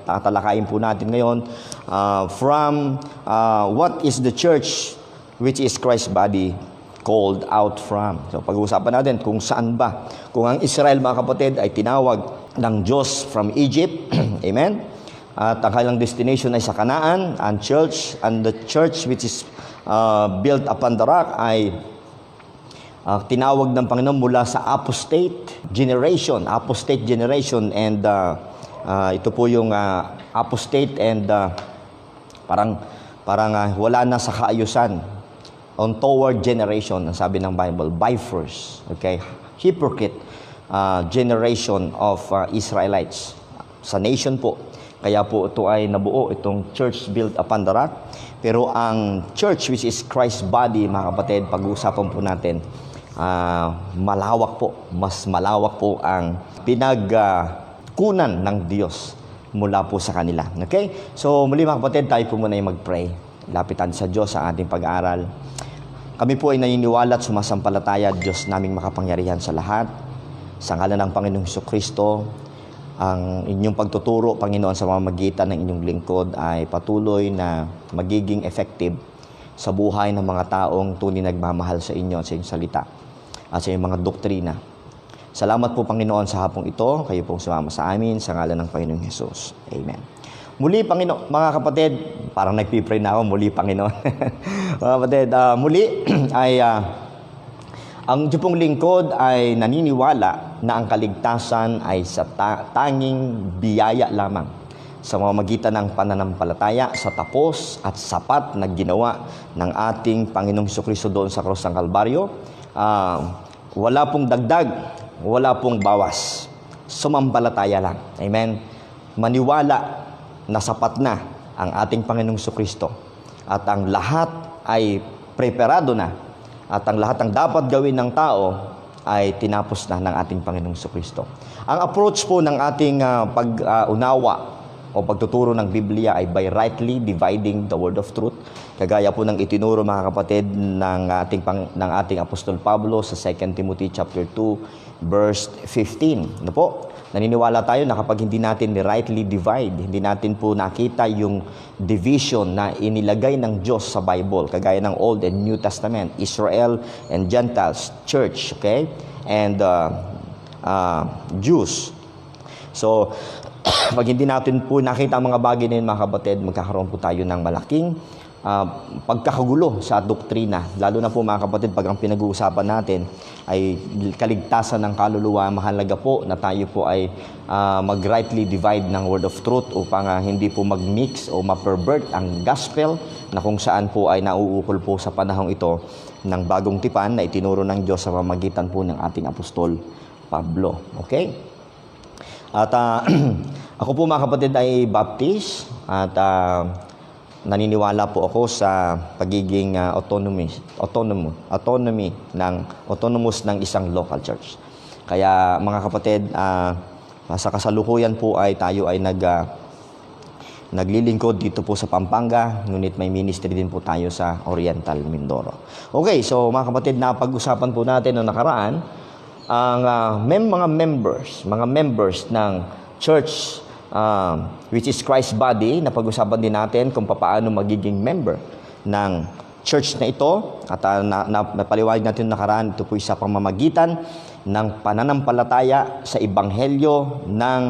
tatalakayin po natin ngayon from what is the church which is Christ's body called out from. So pag-uusapan natin kung saan ba, kung ang Israel mga kapatid ay tinawag ng Diyos from Egypt, amen, at ang kanilang destination ay sa Canaan, and the church which is built upon the rock ay tinawag ng Panginoon mula sa apostate generation, and ito po yung apostate and parang wala na sa kaayusan, untoward generation, ang sabi ng Bible, vipers, okay, hypocrite generation of Israelites sa nation po. Kaya po ito ay nabuo, itong church built upon the rock. Pero ang church which is Christ's body, mga kapatid, pag-uusapan po natin, malawak po, mas malawak po ang pinagkunan ng Diyos mula po sa kanila. Okay? So muli mga kapatid, tayo po muna yung mag-pray. Lapitan sa Diyos sa ating pag-aaral. Kami po ay naniniwala at sumasampalataya, Diyos naming makapangyarihan sa lahat. Sa ngalan ng Panginoong Jesucristo, ang inyong pagtuturo, Panginoon, sa pamamagitan ng inyong lingkod ay patuloy na magiging effective sa buhay ng mga taong tunay nagmamahal sa inyo, sa inyong salita at sa inyong mga doktrina. Salamat po, Panginoon, sa hapong ito. Kayo pong sumama sa amin sa ngalan ng Panginoong Jesus. Amen. Muli, Panginoon, mga kapatid, parang nagpipray na ako, muli, Panginoon. Mga kapatid, muli ay ang Diyos lingkod ay naniniwala na ang kaligtasan ay sa tanging biyaya lamang sa pamamagitan ng pananampalataya sa tapos at sapat na ginawa ng ating Panginoong Jesucristo doon sa krus ng Kalbaryo. Wala pong dagdag, wala pong bawas. Sumampalataya lang. Amen. Maniwala na sapat na ang ating Panginoong Jesucristo at ang lahat ay preparado na. At ang lahat ng dapat gawin ng tao ay tinapos na ng ating Panginoong Jesucristo. Ang approach po ng ating pag-unawa o pagtuturo ng Biblia ay by rightly dividing the word of truth. Kagaya po ng itinuro, mga kapatid, ng ating Apostol Pablo sa 2 Timothy chapter 2 verse 15. Ano po? Naniniwala tayo na kapag hindi natin rightly divide, hindi natin po nakita yung division na inilagay ng Diyos sa Bible, kagaya ng Old and New Testament, Israel and Gentiles, church, okay? And Jews. So, pag hindi natin po nakita ang mga bagay na yun, mga kapatid, magkakaroon po tayo ng malaking pagkakagulo sa doktrina. Lalo na po, mga kapatid, pag ang pinag-uusapan natin ay kaligtasan ng kaluluwa, mahalaga po na tayo po ay mag-rightly divide ng word of truth upang hindi po mag-mix o ma-pervert ang gospel na kung saan po ay nauukol po sa panahong ito ng bagong tipan na itinuro ng Diyos sa pamamagitan po ng ating Apostol Pablo. Okay? At ako po, mga kapatid, ay Baptist at naniniwala po ako sa pagiging autonomous ng isang local church. Kaya mga kapatid, sa kasalukuyan po ay tayo ay naglilingkod dito po sa Pampanga, ngunit may ministry din po tayo sa Oriental Mindoro. Okay, so mga kapatid, napag-usapan po natin noong nakaraan ang mga members ng church which is Christ's body. Napag-usapan din natin kung paano magiging member ng church na ito. At napaliwanag natin nakaraan, ito po isa pamamagitan ng pananampalataya sa Ebanghelyo ng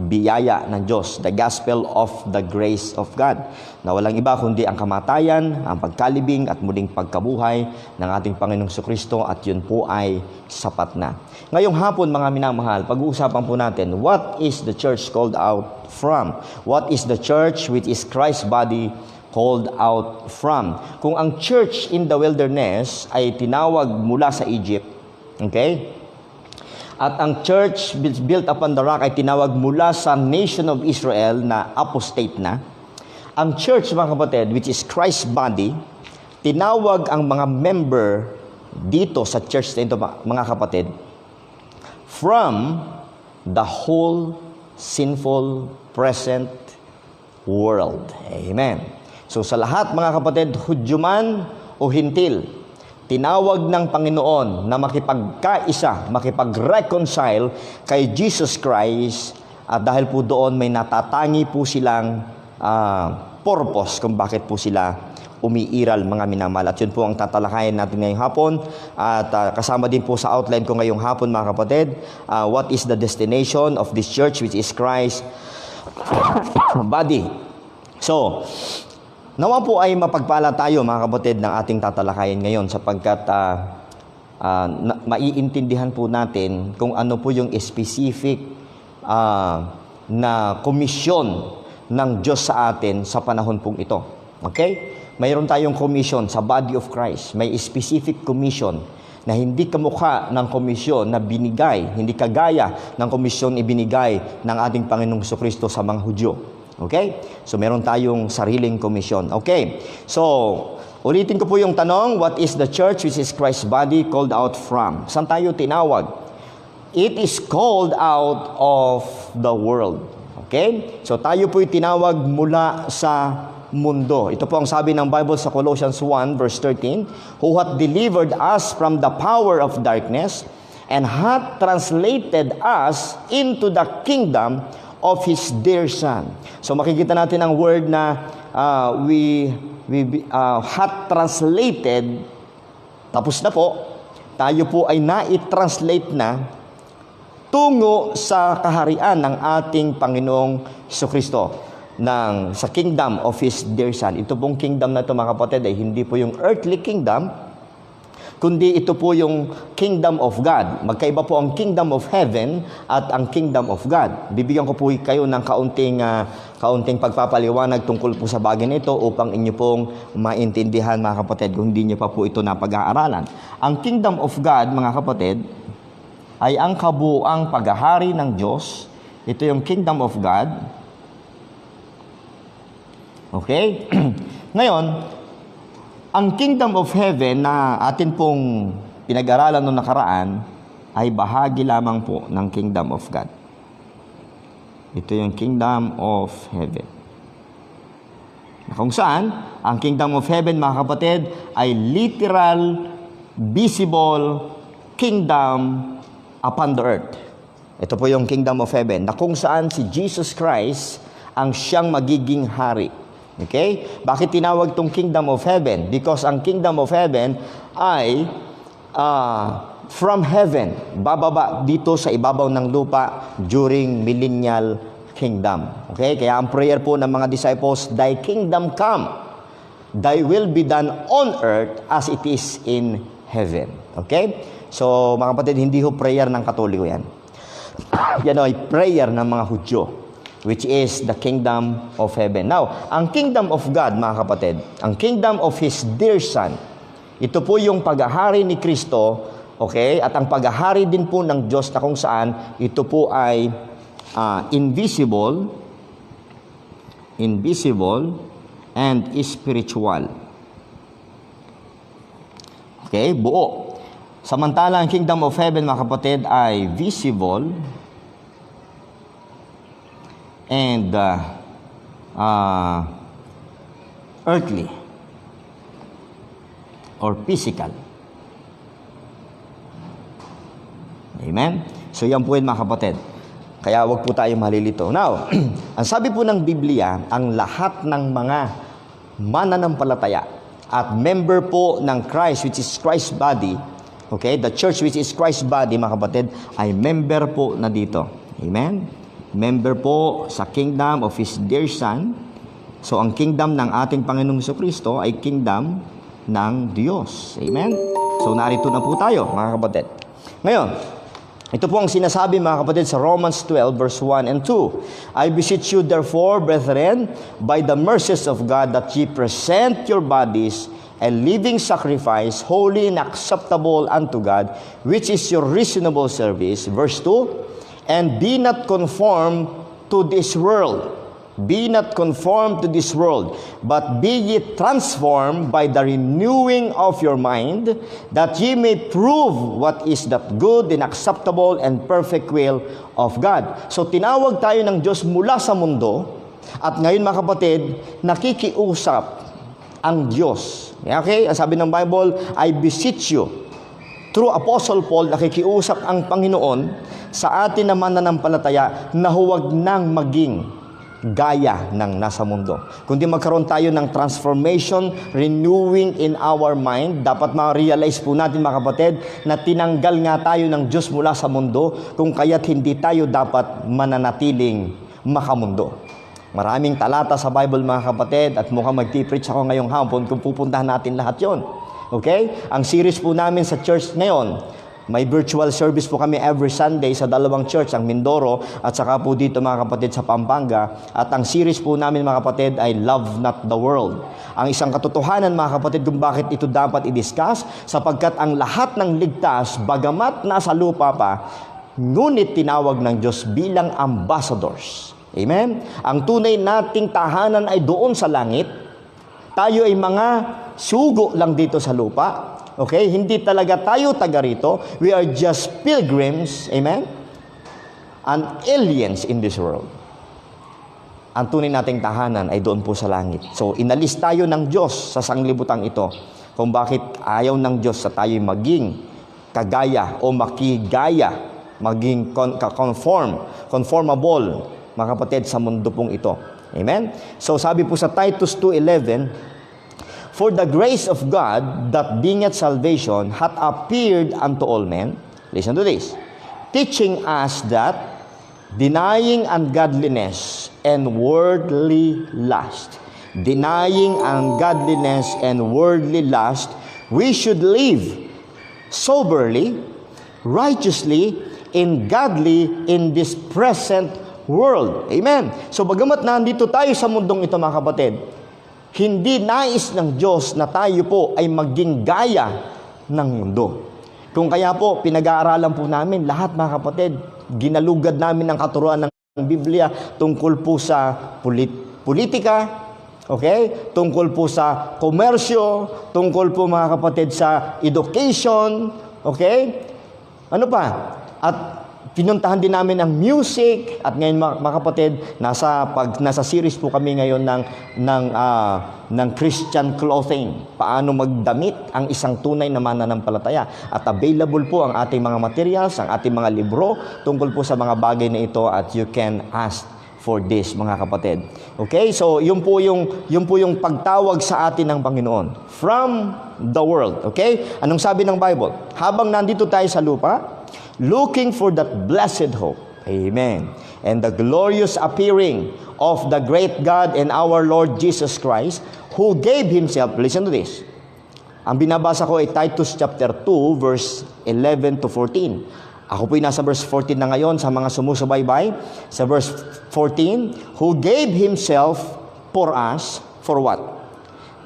biyaya ng Diyos, the gospel of the grace of God, na walang iba kundi ang kamatayan, ang pagkalibing at muling pagkabuhay ng ating Panginoong Jesucristo, at yun po ay sapat na. Ngayong hapon, mga minamahal, pag-uusapan po natin, what is the church called out from? What is the church which is Christ's body called out from? Kung ang church in the wilderness ay tinawag mula sa Egypt, okay? At ang church built upon the rock ay tinawag mula sa nation of Israel na apostate na. Ang church, mga kapatid, which is Christ's body, tinawag ang mga member dito sa church na ito, mga kapatid, from the whole sinful present world. Amen. So sa lahat, mga kapatid, Hudyo man o Hintil, tinawag ng Panginoon na makipagkaisa, makipag-reconcile kay Jesus Christ At dahil po doon may natatangi po silang purpose kung bakit po sila umiiral, mga minamahal. At yun po ang tatalakayin natin ngayong hapon. At kasama din po sa outline ko ngayong hapon, mga kapatid, what is the destination of this church, which is Christ body. So, nawa po ay mapagpala tayo, mga kapatid, ng ating tatalakayin ngayon sapagkat maiintindihan po natin kung ano po yung specific na komisyon ng Diyos sa atin sa panahon pong ito. Okay? Mayroon tayong commission sa body of Christ. May specific commission na hindi kamukha ng komisyon na binigay, hindi kagaya ng komisyon ibinigay ng ating Panginoong Jesucristo sa mga Hudyo. Okay? So, meron tayong sariling komisyon. Okay? So, ulitin ko po yung tanong, what is the church which is Christ's body called out from? Saan tayo tinawag? It is called out of the world. Okay? So, tayo po'y tinawag mula sa mundo. Ito po ang sabi ng Bible sa Colossians 1 verse 13, who hath delivered us from the power of darkness and hath translated us into the kingdom of His dear Son. So makikita natin ang word na we hath translated, tapos na po, tayo po ay nai-translate na tungo sa kaharian ng ating Panginoong Jesucristo, sa kingdom of His dear Son. Ito pong kingdom na ito, mga kapatid, ay hindi po yung earthly kingdom, kundi ito po yung kingdom of God. Magkaiba po ang kingdom of heaven at ang kingdom of God. Bibigyan ko po kayo ng kaunting pagpapaliwanag tungkol po sa bagay nito upang inyo pong maintindihan, mga kapatid, kung hindi nyo pa po ito napag-aaralan. Ang kingdom of God, mga kapatid, ay ang kabuuang paghahari ng Diyos. Ito yung kingdom of God. Okay? Ngayon, ang kingdom of heaven na atin pong pinag-aralan noong nakaraan ay bahagi lamang po ng kingdom of God. Ito yung kingdom of heaven. Kung saan, ang kingdom of heaven, mga kapatid, ay literal, visible kingdom upon the earth. Ito po yung kingdom of heaven, na kung saan si Jesus Christ ang siyang magiging hari. Okay? Bakit tinawag tong kingdom of heaven? Because ang kingdom of heaven ay from heaven, bababa dito sa ibabaw ng lupa during millennial kingdom. Okay? Kaya ang prayer po ng mga disciples, Thy kingdom come, Thy will be done on earth as it is in heaven. Okay? So, mga kapatid, hindi ho prayer ng Katoliko yan. Yan ay prayer ng mga Hudyo, which is the kingdom of heaven. Now, ang kingdom of God, mga kapatid, ang kingdom of His dear Son, ito po yung paghahari ni Kristo, okay? At ang paghahari din po ng Diyos na kung saan ito po ay invisible and spiritual. Okay? Buo. Samantala, ang kingdom of heaven, mga kapatid, ay visible and earthly or physical. Amen? So yan po yun, mga kapatid. Kaya wag po tayo malilito. Now, ang sabi po ng Biblia, ang lahat ng mga mananampalataya at member po ng Christ, which is Christ's body, okay, the church which is Christ's body, mga kapatid, ay member po na dito. Amen? Member po sa kingdom of His dear Son. So, ang kingdom ng ating Panginoong Jesucristo ay kingdom ng Diyos. Amen? So, narito na po tayo, mga kapatid. Ngayon, ito po ang sinasabi, mga kapatid, sa Romans 12, verse 1 and 2. I beseech you, therefore, brethren, by the mercies of God, that ye present your bodies a living sacrifice, holy and acceptable unto God, which is your reasonable service. Verse 2, and be not conformed to this world. Be not conformed to this world, but be ye transformed by the renewing of your mind, that ye may prove what is that good and acceptable and perfect will of God. So tinawag tayo ng Diyos mula sa mundo, at ngayon, mga kapatid, nakikiusap ang Diyos. Okay? Ang sabi ng Bible, I beseech you. through Apostle Paul, nakikiusap ang Panginoon sa atin na mananampalataya na huwag nang maging gaya ng nasa mundo. Kundi magkaroon tayo ng transformation, renewing in our mind. Dapat ma-realize po natin, mga kapatid, na tinanggal nga tayo ng Diyos mula sa mundo, kung kaya't hindi tayo dapat mananatiling makamundo. Maraming talata sa Bible, mga kapatid, at mukhang magti-preach ako ngayong hapon kung pupuntahan natin lahat yon. Okay? Ang series po namin sa church ngayon, may virtual service po kami every Sunday sa dalawang church, ang Mindoro at saka po dito, mga kapatid, sa Pampanga. At ang series po namin, mga kapatid, ay Love Not the World. Ang isang katotohanan, mga kapatid, kung bakit ito dapat i-discuss, sapagkat ang lahat ng ligtas, bagamat nasa lupa pa, ngunit tinawag ng Diyos bilang ambassadors. Amen? Ang tunay nating tahanan ay doon sa langit. Tayo ay mga sugo lang dito sa lupa. Okay? Hindi talaga tayo taga rito. We are just pilgrims, amen? And aliens in this world. Ang tunay nating tahanan ay doon po sa langit. So, inalis tayo ng Diyos sa sanglibutang ito kung bakit ayaw ng Diyos sa tayo maging kagaya o makigaya, maging conformable, mga kapatid, sa mundo pong ito. Amen? So, sabi po sa Titus 2:11, for the grace of God that bringeth salvation hath appeared unto all men. Listen to this. Teaching us that, denying ungodliness and worldly lust, denying ungodliness and worldly lust, we should live soberly, righteously, and godly in this present world. Amen. So, bagamat nandito tayo sa mundong ito, mga kapatid, hindi nais ng Diyos na tayo po ay maging gaya ng mundo. Kung kaya po, pinag-aaralan po namin lahat, mga kapatid, ginalugad namin ang katuruan ng Biblia tungkol po sa politika, okay? Tungkol po sa komersyo, tungkol po, mga kapatid, sa education, okay? Ano pa? At pinuntahan din namin ang music, at ngayon, mga kapatid, nasa series po kami ngayon ng Christian clothing. Paano magdamit ang isang tunay na mananampalataya. At available po ang ating mga materials, ang ating mga libro tungkol po sa mga bagay na ito, at you can ask for this, mga kapatid. Okay? So, yun po yung pagtawag sa atin ng Panginoon. From the world. Okay? Anong sabi ng Bible? Habang nandito tayo sa lupa, looking for that blessed hope. Amen. And the glorious appearing of the great God and our Lord Jesus Christ, who gave Himself, listen to this. Ang binabasa ko ay Titus chapter 2, verse 11 to 14. Ako po'y nasa verse 14 na ngayon sa mga sumusubaybay. Sa verse 14, who gave Himself for us, for what?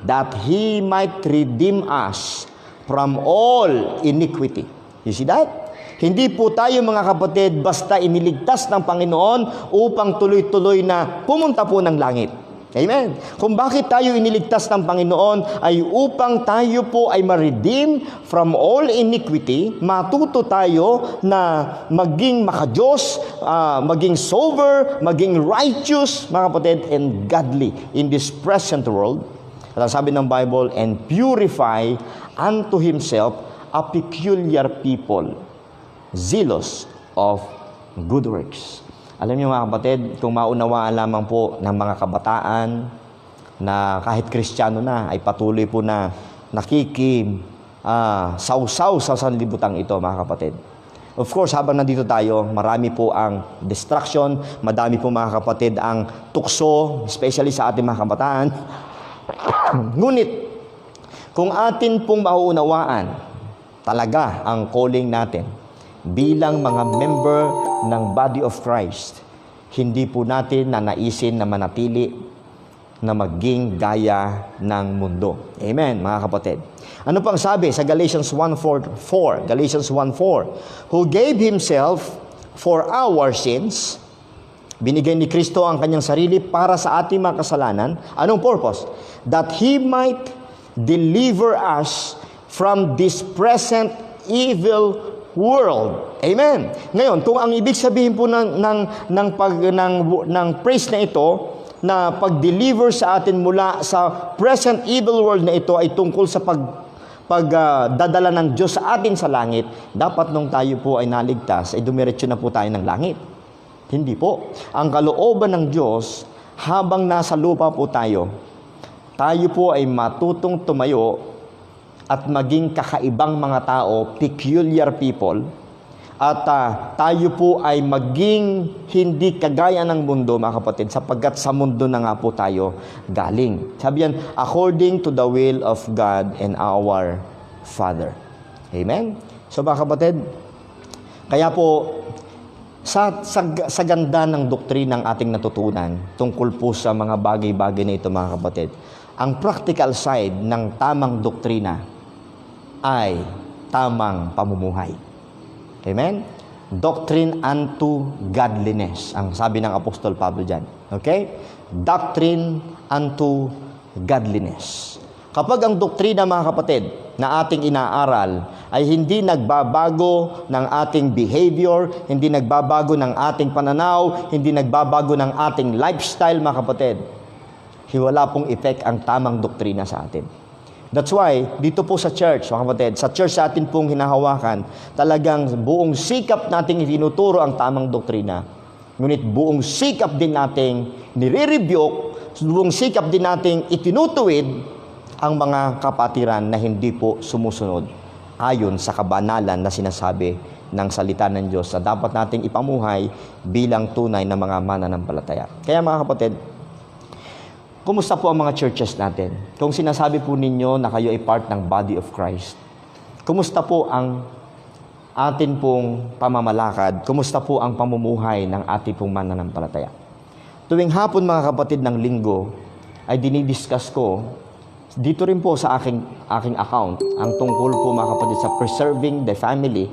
That He might redeem us from all iniquity. You see that? Hindi po tayo, mga kapatid, basta iniligtas ng Panginoon upang tuloy-tuloy na pumunta po ng langit. Amen. Kung bakit tayo iniligtas ng Panginoon ay upang tayo po ay ma-redeem from all iniquity, matuto tayo na maging makadiyos, maging sober, maging righteous, mga kapatid, and godly in this present world. At sabi ng Bible, and purify unto Himself a peculiar people, zealous of good works. Alam niyo, mga kapatid, kung maunawaan lamang po ng mga kabataan na kahit Kristiyano na, ay patuloy po na sausaw sa sanlibutang ito, mga kapatid. Of course, habang nandito tayo, marami po ang distraction, madami po, mga kapatid, ang tukso, especially sa ating mga kabataan. Ngunit, kung atin pong mauunawaan talaga ang calling natin, bilang mga member ng body of Christ, hindi po natin nanaisin na manatili na maging gaya ng mundo. Amen, mga kapatid. Ano pang sabi sa Galatians 1:4? Galatians 1:4, who gave Himself for our sins. Binigay ni Kristo ang kanyang sarili para sa ating mga kasalanan. Anong purpose? That He might deliver us from this present evil world. Amen. Ngayon, kung ang ibig sabihin po ng praise na ito, na pag-deliver sa atin mula sa present evil world na ito ay tungkol sa dadala ng Diyos sa atin sa langit, dapat nung tayo po ay naligtas, ay dumiretso na po tayo ng langit. Hindi po. Ang kalooban ng Diyos, habang nasa lupa po tayo po ay matutong tumayo at maging kakaibang mga tao, peculiar people, at tayo po ay maging hindi kagaya ng mundo, mga kapatid, sapagkat sa mundo na nga po tayo galing. Sabi yan, according to the will of God and our Father. Amen? So, mga kapatid, kaya po, sa ganda ng doktrinang ating natutunan tungkol po sa mga bagay-bagay na ito, mga kapatid, ang practical side ng tamang doktrina ay tamang pamumuhay. Amen? Doctrine unto godliness, ang sabi ng Apostol Pablo dyan. Okay? Doctrine unto godliness. Kapag ang doktrina, mga kapatid, na ating inaaral ay hindi nagbabago ng ating behavior, hindi nagbabago ng ating pananaw, hindi nagbabago ng ating lifestyle, mga kapatid, wala pong effect ang tamang doktrina sa atin. That's why, dito po sa church, mga kapatid, sa church sa atin pong hinahawakan, talagang buong sikap nating itinuturo ang tamang doktrina. Ngunit buong sikap din nating nire-rebuke, buong sikap din nating itinutuwid ang mga kapatiran na hindi po sumusunod ayon sa kabanalan na sinasabi ng salita ng Diyos na dapat nating ipamuhay bilang tunay na mga mananampalataya. Kaya, mga kapatid, kumusta po ang mga churches natin? Kung sinasabi po ninyo na kayo ay part ng body of Christ, kumusta po ang atin pong pamamalakad? Kumusta po ang pamumuhay ng ating pong mananampalataya? Tuwing hapon, mga kapatid, ng linggo, ay dinidiscuss ko, dito rin po sa aking account, ang tungkol po, mga kapatid, sa preserving the family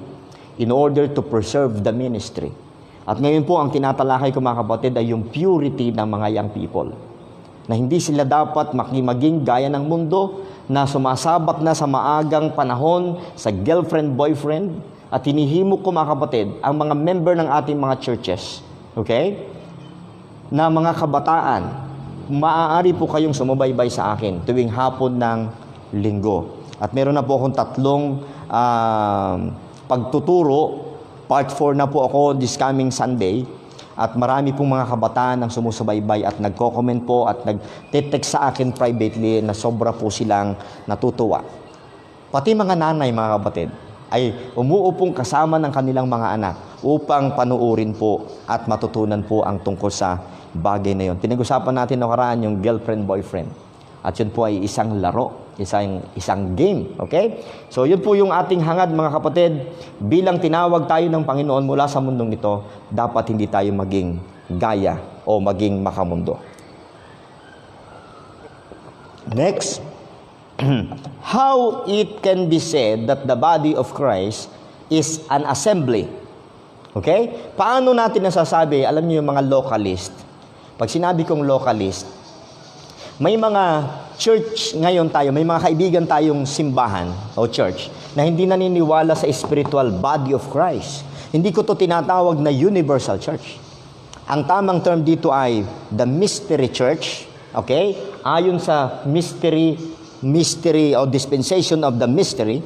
in order to preserve the ministry. At ngayon po, ang tinatalakay ko, mga kapatid, ay yung purity ng mga young people. Na hindi sila dapat maging gaya ng mundo na sumasabak na sa maagang panahon sa girlfriend, boyfriend, at hinihimok ko, mga kapatid, ang mga member ng ating mga churches, okay, na mga kabataan, maaari po kayong sumubaybay sa akin tuwing hapon ng linggo. At meron na po akong 3 pagtuturo, part 4 na po ako this coming Sunday. At marami pong mga kabataan ang sumusubaybay at nagko-comment po at nag-text sa akin privately na sobra po silang natutuwa. Pati mga nanay, mga kapatid, ay umuupong kasama ng kanilang mga anak upang panuurin po at matutunan po ang tungkol sa bagay na yun. Pinag-usapan natin nakaraan yung girlfriend-boyfriend. At yun po ay isang laro, isang game. Okay? So yun po yung ating hangad, mga kapatid. Bilang tinawag tayo ng Panginoon mula sa mundong ito, dapat hindi tayo maging gaya o maging makamundo. Next, how it can be said that the body of Christ is an assembly. Okay? Paano natin nasasabi, alam niyo yung mga localist, pag sinabi kong localist, may mga church ngayon tayo, may mga kaibigan tayong simbahan o church na hindi naniniwala sa spiritual body of Christ. Hindi ko to tinatawag na universal church. Ang tamang term dito ay the mystery church, okay? Ayon sa mystery o dispensation of the mystery,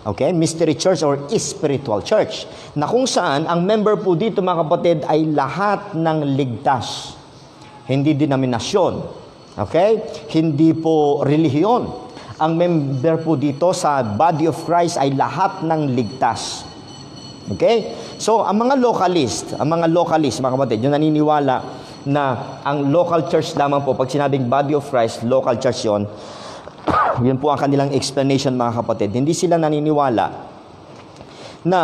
okay? Mystery church or spiritual church, na kung saan ang member po dito, mga kapatid, ay lahat ng ligtas. Hindi denominasyon, okay? Hindi po relihiyon. Ang member po dito sa body of Christ ay lahat ng ligtas. Okay? So, ang mga localist, mga kapatid, yung naniniwala na ang local church lamang po, pag sinabing body of Christ, local church yun, yun po ang kanilang explanation, mga kapatid. Hindi sila naniniwala na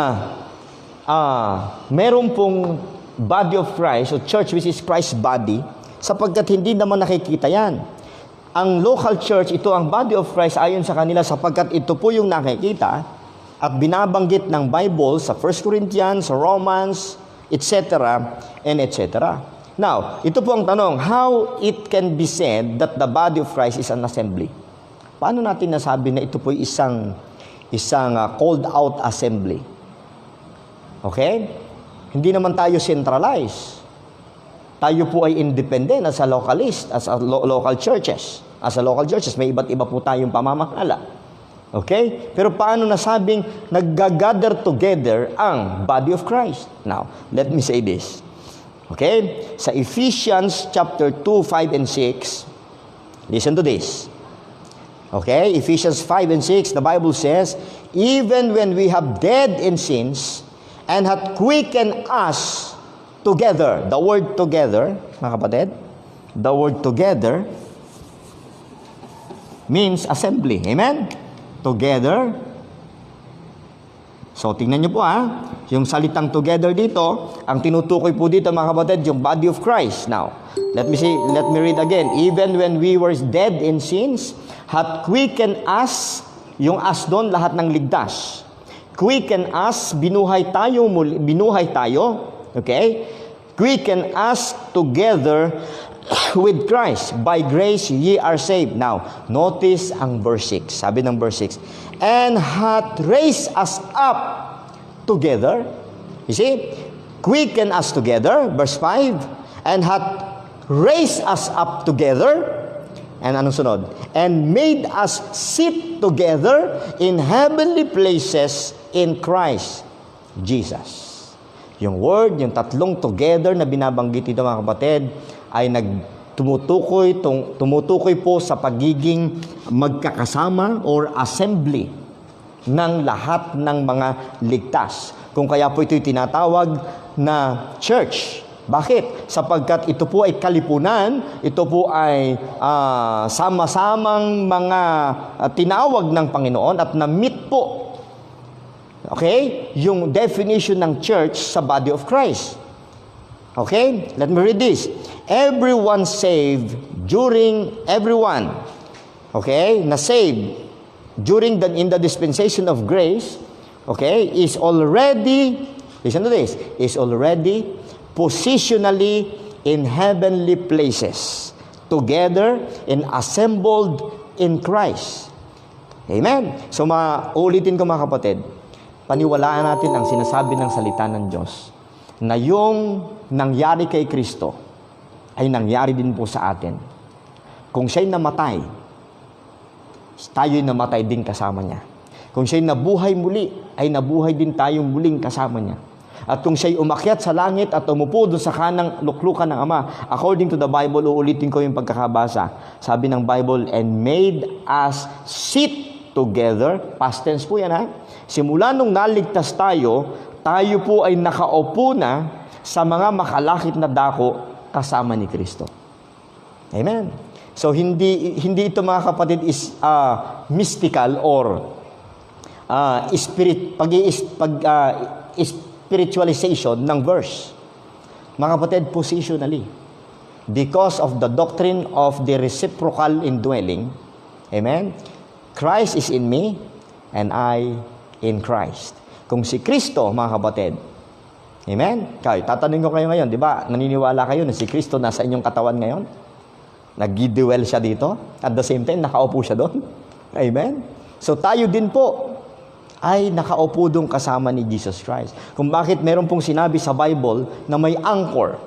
meron pong body of Christ o church which is Christ's body, sapagkat hindi naman nakikita yan. Ang local church, ito ang body of Christ ayon sa kanila sapagkat ito po yung nakikita at binabanggit ng Bible sa 1 Corinthians, sa Romans, etc. and etc. Now, ito po ang tanong, how it can be said that the body of Christ is an assembly? Paano natin nasabi na ito po isang called out assembly? Okay? Hindi naman tayo centralized. Tayo po ay independent as a localist, as a local churches. As a local churches, may iba't iba po tayong pamamahala. Okay? Pero paano nasabing nag-gather together ang body of Christ? Now, let me say this. Okay? Sa Ephesians chapter 2, 5, and 6, listen to this. Okay? Ephesians 5 and 6, the Bible says, even when we have dead in sins, and hath quickened us together. The word together, mga kapatid, the word together means assembly. Amen? Together. So, tingnan nyo po yung salitang together dito, ang tinutukoy po dito mga kapatid, yung body of Christ. Now, let me read again. Even when we were dead in sins, hath quickened us, yung us doon, lahat ng ligtas. Quicken us, binuhay tayo, okay? Quicken us together with Christ. By grace ye are saved. Now, notice ang verse 6. Sabi ng verse 6, and hath raised us up together. You see? Quicken us together. Verse 5, and hath raised us up together. And anong sunod? And made us sit together in heavenly places in Christ Jesus. Yung word, yung tatlong together na binabanggit dito mga kapatid, ay tumutukoy po sa pagiging magkakasama or assembly ng lahat ng mga ligtas. Kung kaya po ito'y tinatawag na church. Bakit? Sapagkat ito po ay kalipunan, ito po ay sama-samang mga tinawag ng Panginoon at na-meet po. Okay? Yung definition ng church sa body of Christ. Okay? Let me read this. Everyone saved everyone, okay, na saved in the dispensation of grace, okay, is already, listen to this, is already positionally in heavenly places, together and assembled in Christ. Amen? So, ulitin ko mga kapatid, paniwalaan natin ang sinasabi ng salita ng Diyos, na yung nangyari kay Kristo, ay nangyari din po sa atin. Kung siya'y namatay, tayo'y namatay din kasama niya. Kung siya'y nabuhay muli, ay nabuhay din tayong muling kasama niya. At kung siya'y umakyat sa langit at umupo doon sa kanang luklukan ng Ama, according to the Bible, uulitin ko yung pagkakabasa. Sabi ng Bible, and made us sit together. Past tense po yan Simula nung naligtas tayo po ay nakaupo na sa mga makalakip na dako kasama ni Kristo. Amen. So hindi ito mga kapatid is mystical or spiritualization ng verse. Mga kapatid, positionally. Because of the doctrine of the reciprocal indwelling, amen, Christ is in me and I in Christ. Kung si Kristo, mga kapatid, amen, tatanungin ko kayo ngayon, di ba, naniniwala kayo na si Kristo nasa inyong katawan ngayon? Nag-dwell siya dito, at the same time, nakaupo siya doon. Amen? So tayo din po, ay nakaupo doon kasama ni Jesus Christ. Kung bakit meron pong sinabi sa Bible na may anchor.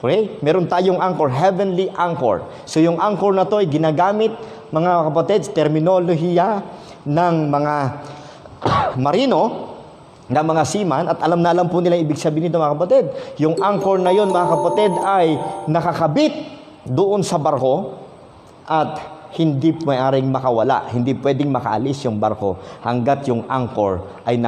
Okay? Meron tayong anchor, heavenly anchor. So yung anchor na to ay ginagamit, mga kapatid, terminolohiya ng mga marino, ng mga seaman, at alam na alam po nila ibig sabihin nito mga kapatid. Yung anchor na yon mga kapatid ay nakakabit doon sa barko at hindi maaaring makawala, hindi pwedeng makaalis yung barko hanggat yung anchor ay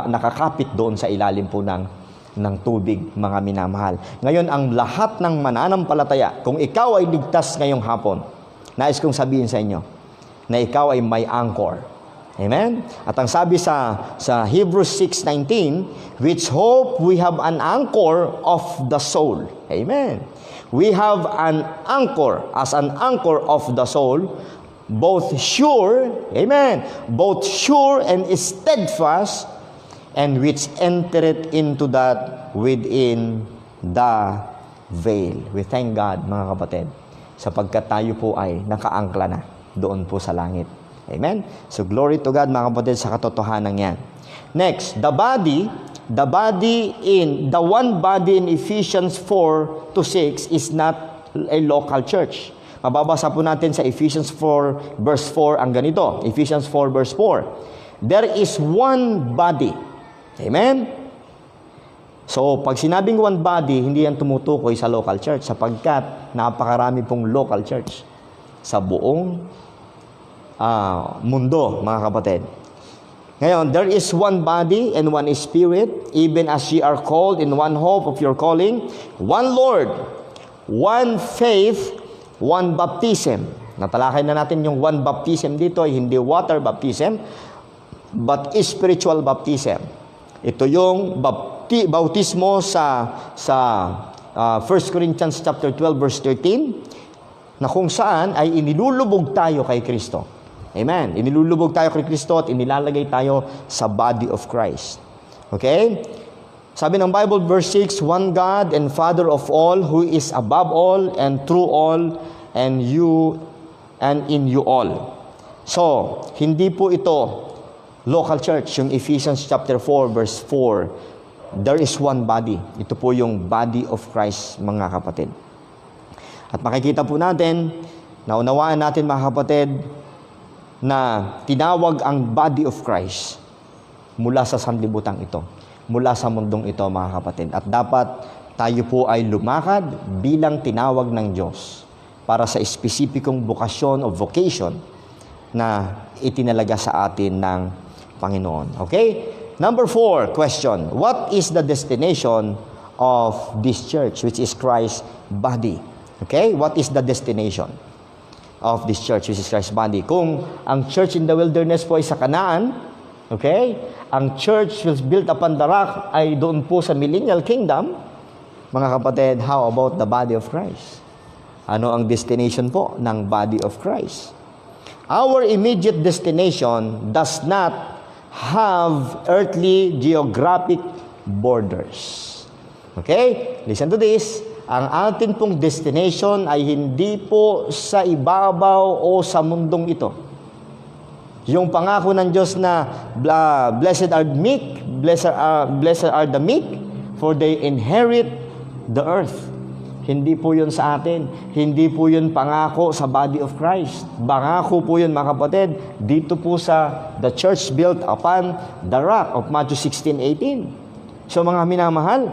nakakapit doon sa ilalim po ng tubig, mga minamahal. Ngayon, ang lahat ng mananampalataya, kung ikaw ay ligtas ngayong hapon, nais kong sabihin sa inyo na ikaw ay may anchor. Amen? At ang sabi sa Hebrews 6:19, which hope we have an anchor of the soul. Amen. We have an anchor, as an anchor of the soul, both sure, amen, both sure and steadfast, and which entereth into that within the veil. We thank God, mga kapatid, sapagkat tayo po ay nakaangkla na doon po sa langit. Amen? So, glory to God, mga kapatid, sa katotohanan yan. Next, the one body in Ephesians 4-6 is not a local church. Mababasa po natin sa Ephesians 4 verse 4 ang ganito. Ephesians 4 verse 4. There is one body. Amen? So, pag sinabing one body, hindi yan tumutukoy sa local church sapagkat napakarami pong local church sa buong mundo, mga kapatid. Ngayon, there is one body and one spirit, even as ye are called in one hope of your calling, one Lord, one faith, one baptism. Natalakay na natin yung one baptism dito, hindi water baptism, but spiritual baptism. Ito yung bautismo sa 1 Corinthians chapter 12 verse 13, na kung saan ay inilulubog tayo kay Kristo. Amen. Inilulubog tayo kay Kristo at inilalagay tayo sa body of Christ. Okay? Sabi ng Bible verse 6, one God and Father of all, who is above all and through all and in you all. So, hindi po ito local church, yung Ephesians chapter 4 verse 4. There is one body. Ito po yung body of Christ, mga kapatid. At makikita po natin, naunawaan natin, mga kapatid, na tinawag ang body of Christ mula sa sanlibutan ito, mula sa mundong ito, mga kapatid. At dapat tayo po ay lumakad bilang tinawag ng Diyos para sa espesipikong bukasyon o vocation na itinalaga sa atin ng Panginoon. Okay? Number 4, question. What is the destination of this church, which is Christ's body? Okay? What is the destination of this church, which is Christ's body? Kung ang church in the wilderness po ay sa Canaan, okay? Ang church was built upon the rock ay doon po sa millennial kingdom. Mga kapatid, how about the body of Christ? Ano ang destination po ng body of Christ? Our immediate destination does not have earthly geographic borders. Okay? Listen to this. Ang atin pong destination ay hindi po sa ibabaw o sa mundong ito. Yung pangako ng Diyos na blessed are the meek, for they inherit the earth. Hindi po yun sa atin. Hindi po yun pangako sa body of Christ. Pangako po yun, mga kapatid, dito po sa the church built upon the rock of Matthew 16:18. So mga minamahal,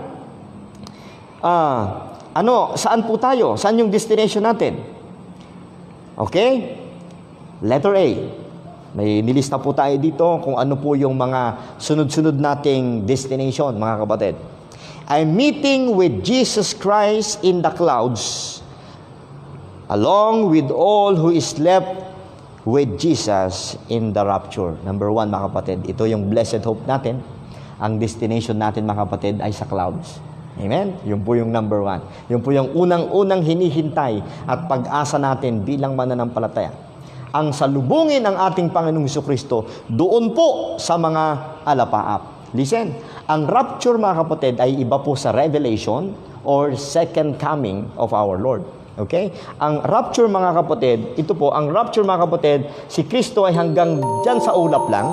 saan po tayo? Saan yung destination natin? Okay? Letter A. May nilista po tayo dito kung ano po yung mga sunod-sunod nating destination, mga kapatid. I'm meeting with Jesus Christ in the clouds, along with all who is left with Jesus in the rapture. Number 1, mga kapatid, ito yung blessed hope natin. Ang destination natin, mga kapatid, ay sa clouds. Amen? Yun po yung number 1. Yun po yung unang-unang hinihintay at pag-asa natin bilang mananampalataya. Ang salubungin ng ating Panginoong Jesucristo doon po sa mga alapaap. Listen, ang rapture, mga kapatid, ay iba po sa revelation or second coming of our Lord. Okay? Ang rapture, mga kapatid, ito po, ang rapture, mga kapatid, si Kristo ay hanggang dyan sa ulap lang.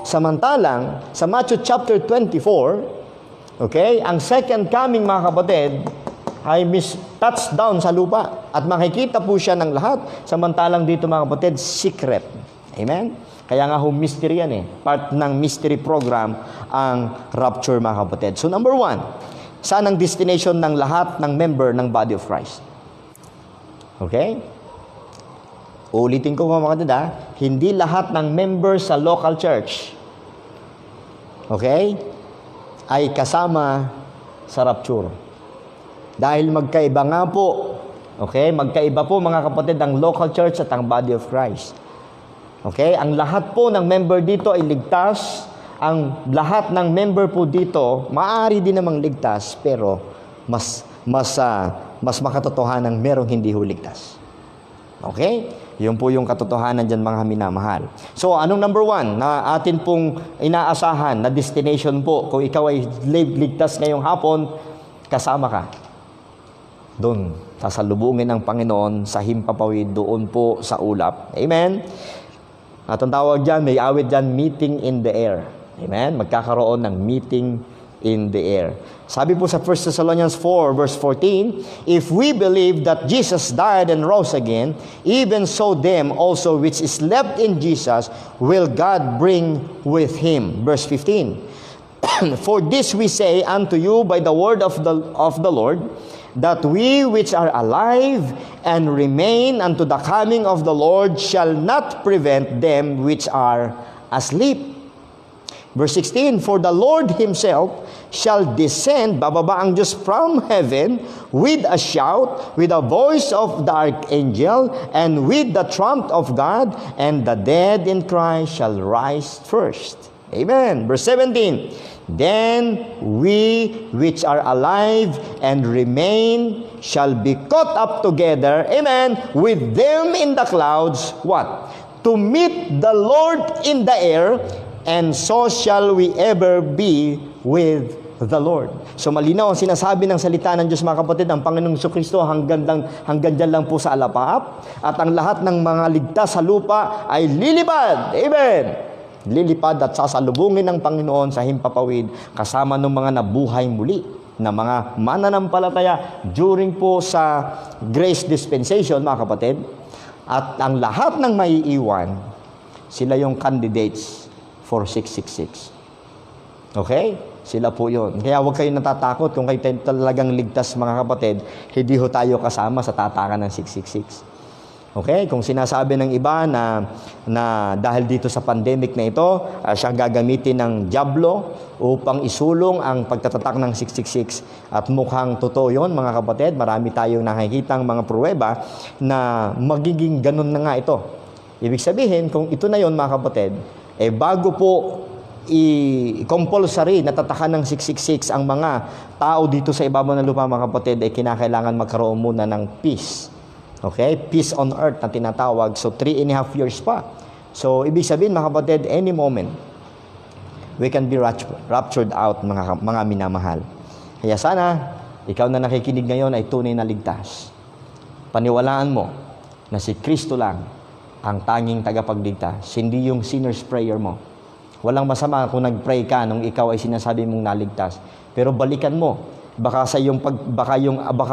Samantalang, sa Matthew chapter 24, okay, ang second coming, mga kapatid, ay touchdown sa lupa. At makikita po siya ng lahat. Samantalang dito, mga kapatid, secret. Amen? Kaya nga mystery yan eh. Part ng mystery program ang rapture, mga kapatid. So number 1, saan ang destination ng lahat ng member ng body of Christ? Okay? Ulitin ko, mga kapatid, hindi lahat ng member sa local church, okay, ay kasama sa rapture. Dahil magkaiba nga po, okay, magkaiba po, mga kapatid, ang local church at ang body of Christ. Okay? Ang lahat po ng member dito ay ligtas. Ang lahat ng member po dito, maaari din namang ligtas, pero mas makatotohanan merong hindi ligtas. Okay? Yun po yung katotohanan dyan, mga minamahal. So, anong number 1 na atin pong inaasahan na destination po? Kung ikaw ay ligtas ngayong hapon, kasama ka doon, sasalubungin ng Panginoon sa himpapawid doon po sa ulap. Amen? At ang tawag dyan, may awit dyan, meeting in the air. Amen? Magkakaroon ng meeting in the air. Sabi po sa 1 Thessalonians 4 verse 14, if we believe that Jesus died and rose again, even so them also which is left in Jesus will God bring with him. Verse 15, for this we say unto you by the word of the Lord, that we which are alive and remain unto the coming of the Lord shall not prevent them which are asleep. Verse 16, for the Lord himself shall descend, bababa ang Diyos from heaven, with a shout, with a voice of the archangel, and with the trump of God, and the dead in Christ shall rise first. Amen. Verse 17, then we which are alive and remain shall be caught up together, amen, with them in the clouds, what? To meet the Lord in the air, and so shall we ever be with the Lord. So malinaw ang sinasabi ng salita ng Diyos, mga kapatid, ang Panginoong Jesucristo hanggang dyan lang po sa alapaap, at ang lahat ng mga ligtas sa lupa ay lilipad. Amen. Lilipad at sasalubungin ng Panginoon sa himpapawid kasama ng mga nabuhay muli na mga mananampalataya during po sa grace dispensation, mga kapatid. At ang lahat ng maiiwan, sila yung candidates for 666. Okay? Sila po yun. Kaya huwag kayong natatakot kung kayo talagang ligtas, mga kapatid, hindi ho tayo kasama sa tatakan ng 666. Okay? Kung sinasabi ng iba na dahil dito sa pandemic na ito, siyang gagamitin ng dyablo upang isulong ang pagtatatak ng 666. At mukhang totoo yun, mga kapatid. Marami tayong nakikitang mga pruweba na magiging ganun na nga ito. Ibig sabihin, kung ito na yun, mga kapatid, bago po i-compulsory na tatakan ng 666 ang mga tao dito sa ibabaw ng lupa, mga kapatid, ay kinakailangan magkaroon muna ng peace. Okay? Peace on earth na tinatawag. So, 3.5 years pa. So, ibig sabihin, mga kapatid, any moment, we can be raptured out, mga minamahal. Kaya sana, ikaw na nakikinig ngayon ay tunay na ligtas. Paniwalaan mo na si Kristo lang ang tanging tagapagligtas, hindi yung sinner's prayer mo. Walang masama kung nag-pray ka nung ikaw ay sinasabi mong naligtas. Pero balikan mo. Baka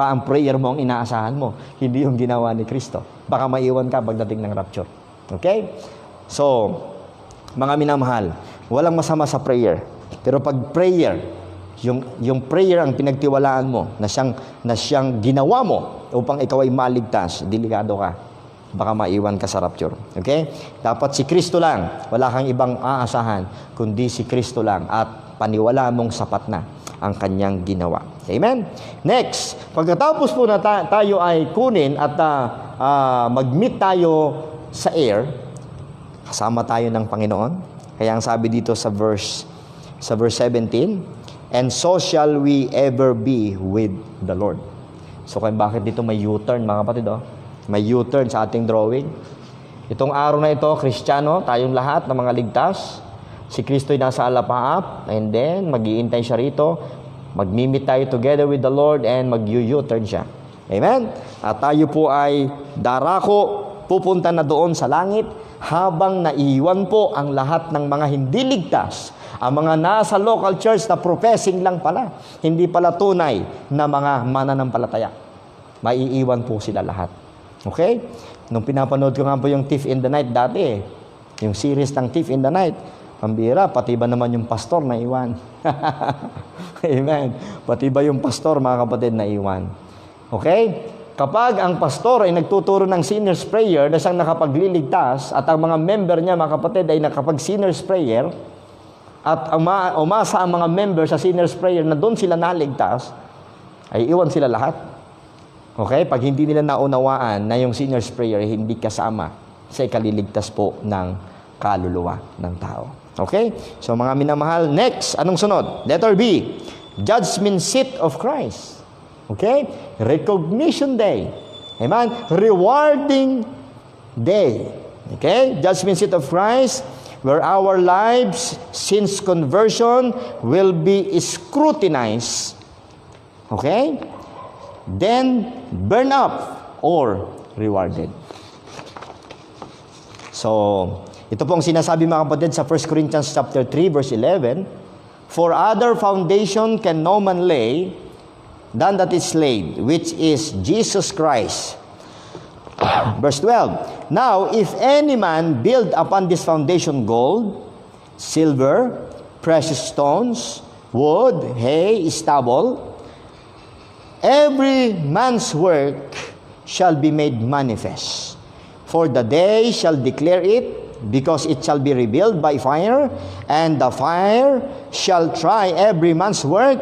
ang prayer mo ang inaasahan mo, hindi yung ginawa ni Kristo. Baka maiwan ka pagdating ng rapture. Okay? So, mga minamahal, walang masama sa prayer. Pero pag prayer, yung prayer ang pinagtiwalaan mo na siyang ginawa mo upang ikaw ay maligtas, delikado ka. Baka maiwan ka sa rapture. Okay? Dapat si Kristo lang. Wala kang ibang aasahan, kundi si Kristo lang. At paniwala mong sapat na ang kanyang ginawa. Amen? Next, pagkatapos po na tayo ay kunin at mag-meet tayo sa air, kasama tayo ng Panginoon. Kaya ang sabi dito sa verse 17, and so shall we ever be with the Lord. So kaya bakit dito may U-turn, mga kapatid, may U-turn sa ating drawing. Itong araw na ito, Kristiyano, tayong lahat ng mga ligtas, si Kristo'y nasa alapaap, and then mag-iintay siya rito, mag-meet tayo together with the Lord, and mag-U-turn siya. Amen? At tayo po ay darako, pupunta na doon sa langit, habang naiwan po ang lahat ng mga hindi ligtas, ang mga nasa local church na professing lang pala, hindi pala tunay na mga mananampalataya. Maiiwan po sila lahat. Okay? Nung pinapanood ko nga po yung Thief in the Night dati, yung series ng Thief in the Night, pambira, pati ba naman yung pastor na iwan? Amen. Pati ba yung pastor, mga kapatid, na iwan? Okay? Kapag ang pastor ay nagtuturo ng sinner's prayer na siyang nakapagliligtas at ang mga member niya, mga kapatid, ay nakapag-sinner's prayer at umasa ang mga member sa sinner's prayer na doon sila naligtas, ay iwan sila lahat. Okay? Pag hindi nila naunawaan na yung sinner's prayer hindi kasama sa ikaliligtas po ng kaluluwa ng tao. Okay? So mga minamahal, next, anong sunod? Letter B, Judgment Seat of Christ. Okay? Recognition Day. Amen? Rewarding Day. Okay? Judgment Seat of Christ, where our lives since conversion will be scrutinized. Okay? Then burn up or rewarded. So, ito pong sinasabi, mga kapatid, sa 1 Corinthians chapter 3 verse 11, For other foundation can no man lay than that is laid, which is Jesus Christ. Verse 12. Now, if any man build upon this foundation gold, silver, precious stones, wood, hay, stubble, every man's work shall be made manifest. For the day shall declare it, because it shall be revealed by fire, and the fire shall try every man's work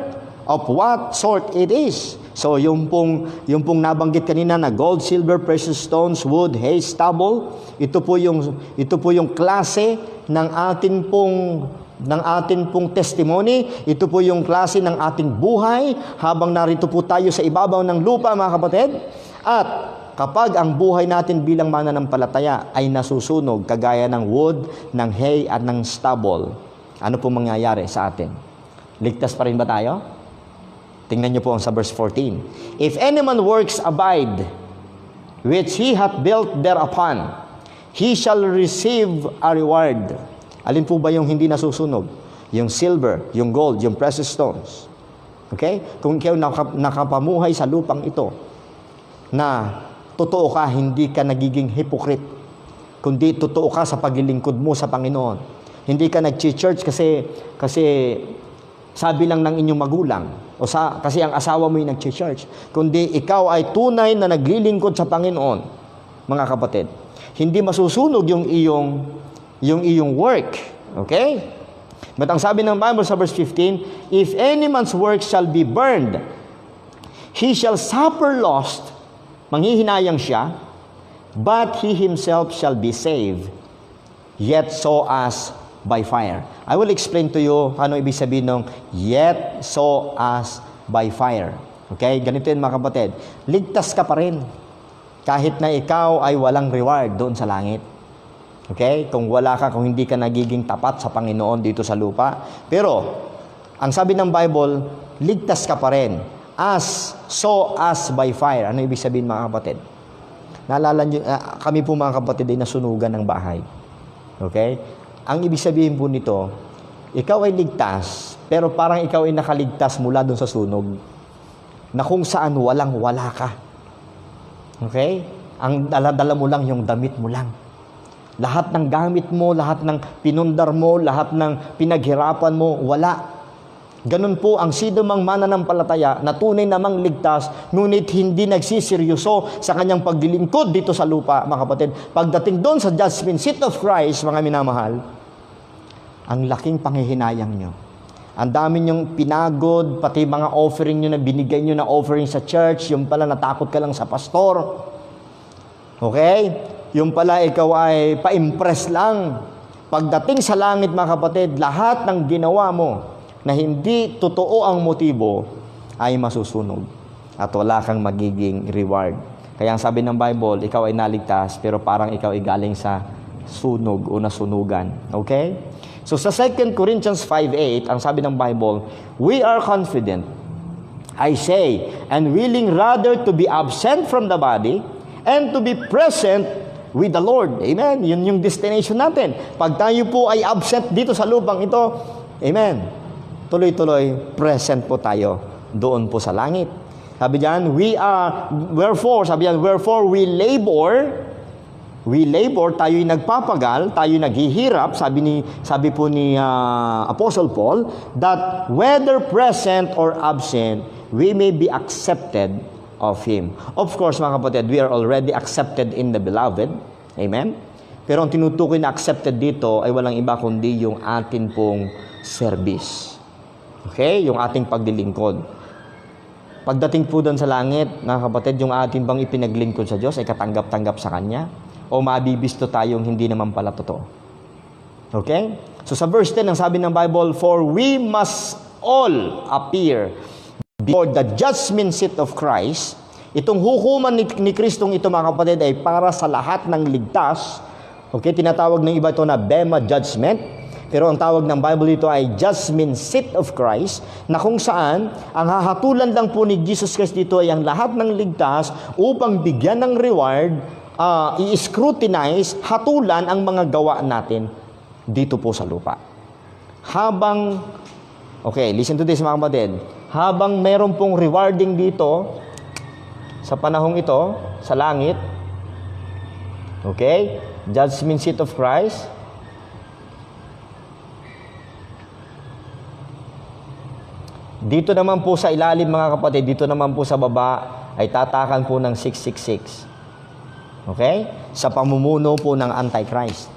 of what sort it is. So yung pong nabanggit kanina na gold, silver, precious stones, wood, hay, stubble, ito po yung klase ng atin pong testimony. Ito po yung klase ng ating buhay habang narito po tayo sa ibabaw ng lupa, mga kapatid. At kapag ang buhay natin bilang mananampalataya ay nasusunog kagaya ng wood, ng hay at ng stubble, ano po mangyayari sa atin? Ligtas pa rin ba tayo? Tingnan niyo po sa verse 14. If any man works abide, which he hath built thereupon, he shall receive a reward. Alin po ba yung hindi nasusunog? Yung silver, yung gold, yung precious stones. Okay? Kung ikaw nakapamuhay sa lupang ito, na totoo ka, hindi ka nagiging hypocrite, kundi totoo ka sa paglilingkod mo sa Panginoon. Hindi ka nag-church kasi sabi lang ng inyong magulang, kasi ang asawa mo yung nag-church, kundi ikaw ay tunay na naglilingkod sa Panginoon, mga kapatid. Hindi masusunog yung iyong work. Okay? But ang sabi ng Bible sa verse 15, if any man's work shall be burned, he shall suffer loss, manghihinayang siya, but he himself shall be saved, yet so as by fire. I will explain to you ano ibig sabihin ng yet so as by fire. Okay? Ganito yun, mga kapatid. Ligtas ka pa rin kahit na ikaw ay walang reward doon sa langit. Okay? Kung hindi ka nagiging tapat sa Panginoon dito sa lupa. Pero, ang sabi ng Bible, ligtas ka pa rin. So as by fire. Ano ibig sabihin, mga kapatid? Naalala nyo, kami po mga kapatid ay nasunugan ng bahay. Okay? Ang ibig sabihin po nito, ikaw ay ligtas, pero parang ikaw ay nakaligtas mula doon sa sunog, na kung saan walang-wala ka. Okay? Ang dala-dala mo lang yung damit mo lang. Lahat ng gamit mo, lahat ng pinundar mo, lahat ng pinaghirapan mo, wala. Ganun po ang sino mang mananampalataya na tunay namang ligtas, ngunit hindi nagsiseryoso sa kanyang paglilingkod dito sa lupa, mga kapatid. Pagdating doon sa judgment seat of Christ, mga minamahal, ang laking panghihinayang nyo. Ang dami nyong pinagod, pati mga offering nyo na binigay nyo na offering sa church, yung pala natakot ka lang sa pastor. Okay? Yung pala ikaw ay pa-impress lang. Pagdating sa langit, mga kapatid, lahat ng ginawa mo na hindi totoo ang motibo ay masusunog at wala kang magiging reward. Kaya ang sabi ng Bible, ikaw ay naligtas pero parang ikaw ay galing sa sunog o nasunugan. Okay? So sa 2 Corinthians 5:8, ang sabi ng Bible, we are confident, I say, and willing rather to be absent from the body and to be present with the Lord. Amen? Yun yung destination natin. Pag tayo po ay absent dito sa lupang ito, amen, tuloy-tuloy, present po tayo doon po sa langit. Sabi diyan, wherefore we labor, tayo'y nagpapagal, tayo'y naghihirap, sabi po ni Apostle Paul, that whether present or absent, we may be accepted of Him. Of course, mga kapatid, we are already accepted in the Beloved. Amen? Pero ang tinutukoy na accepted dito ay walang iba kundi yung atin pong service. Okay? Yung ating paglilingkod. Pagdating po doon sa langit, mga kapatid, yung ating bang ipinaglingkod sa Diyos ay katanggap-tanggap sa Kanya? O mabibisto tayong hindi naman pala totoo? Okay? So sa verse 10, ang sabi ng Bible, for we must all appear before the judgment seat of Christ. Itong hukuman ni Kristong ito, mga kapatid, ay para sa lahat ng ligtas. Okay? Tinatawag ng iba ito na Bema Judgment. Pero ang tawag ng Bible dito ay judgment seat of Christ, na kung saan ang hahatulan lang po ni Jesus Christ dito ay ang lahat ng ligtas upang bigyan ng reward, i-scrutinize, hatulan ang mga gawa natin dito po sa lupa. Habang Okay, listen to this mga kapatid. Habang meron pong rewarding dito, sa panahong ito, sa langit, okay, judgment seat of Christ, dito naman po sa ilalim mga kapatid, dito naman po sa baba, ay tatakan po ng 666. Okay? Sa pamumuno po ng Antichrist.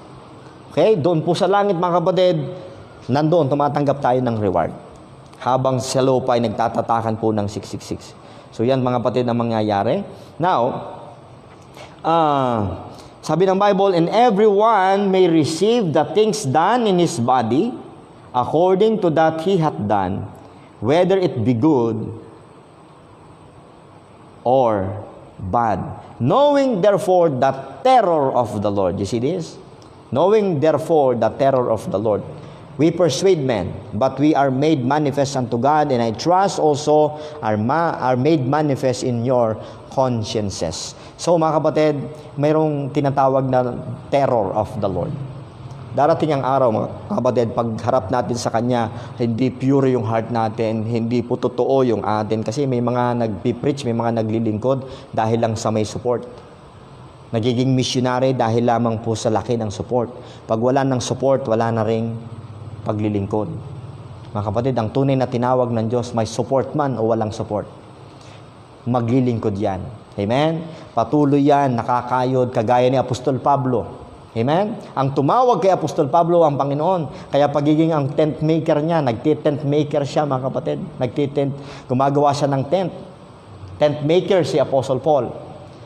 Okay? Doon po sa langit mga kapatid, nandoon, tumatanggap tayo ng reward. Habang sa lupa ay nagtatatakan po ng 666. So yan mga kapatid ang mangyayari. Now, sabi ng Bible, and everyone may receive the things done in his body according to that he hath done, whether it be good or bad. Knowing therefore the terror of the Lord. You see this? Knowing therefore the terror of the Lord. We persuade men, but we are made manifest unto God, and I trust also are made manifest in your consciences. So mga kapatid, mayroong tinatawag na terror of the Lord. Darating ang araw mga kapatid, pagharap natin sa Kanya, hindi pure yung heart natin, hindi po totoo yung atin. Kasi may mga nagpipreach, may mga naglilingkod dahil lang sa may support. Nagiging missionary dahil lamang po sa laki ng support. Pag wala ng support, wala na ring paglilingkod. Mga kapatid, ang tunay na tinawag ng Diyos, may support man o walang support, maglilingkod yan. Amen? Patuloy yan, nakakayod, kagaya ni Apostol Pablo. Amen? Ang tumawag kay Apostol Pablo ang Panginoon. Kaya pagiging ang tent maker niya, nagti-tent maker siya mga kapatid. Nagti-tent, gumagawa siya ng tent. Tent maker si Apostle Paul.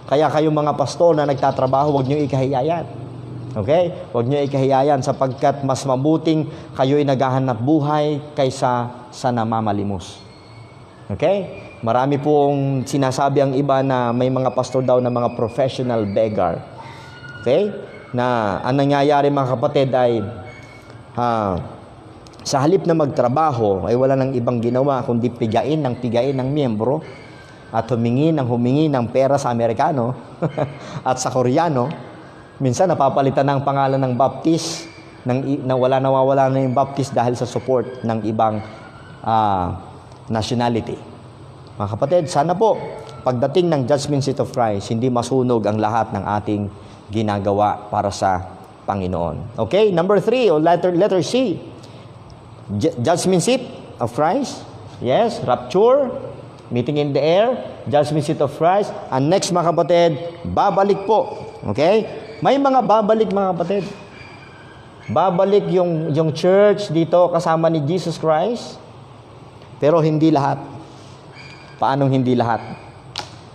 Kaya kayong mga pastor na nagtatrabaho, huwag niyo ikahiyayan. Okay? Huwag niyo ikahiyayan sapagkat mas mabuting kayo'y naghahanap buhay kaysa sa namamalimos. Okay? Marami pong sinasabi ang iba na may mga pastor daw na mga professional beggar. Okay? Na ang nangyayari mga kapatid ay sa halip na magtrabaho ay wala nang ibang ginawa kundi pigain ng miyembro at humingi ng pera sa Amerikano at sa Koreano. Minsan napapalitan ng pangalan ng Baptist na nawawala na yung Baptist dahil sa support ng ibang nationality. Mga kapatid, sana po pagdating ng judgment seat of Christ, hindi masunog ang lahat ng ating ginagawa para sa Panginoon. Okay, number 3 o letter C. Judgment seat of Christ. Yes, rapture, meeting in the air, judgment seat of Christ. And next mga kapatid, babalik po. Okay? May mga babalik mga kapatid. Babalik yung church dito kasama ni Jesus Christ. Pero hindi lahat. Paanong hindi lahat?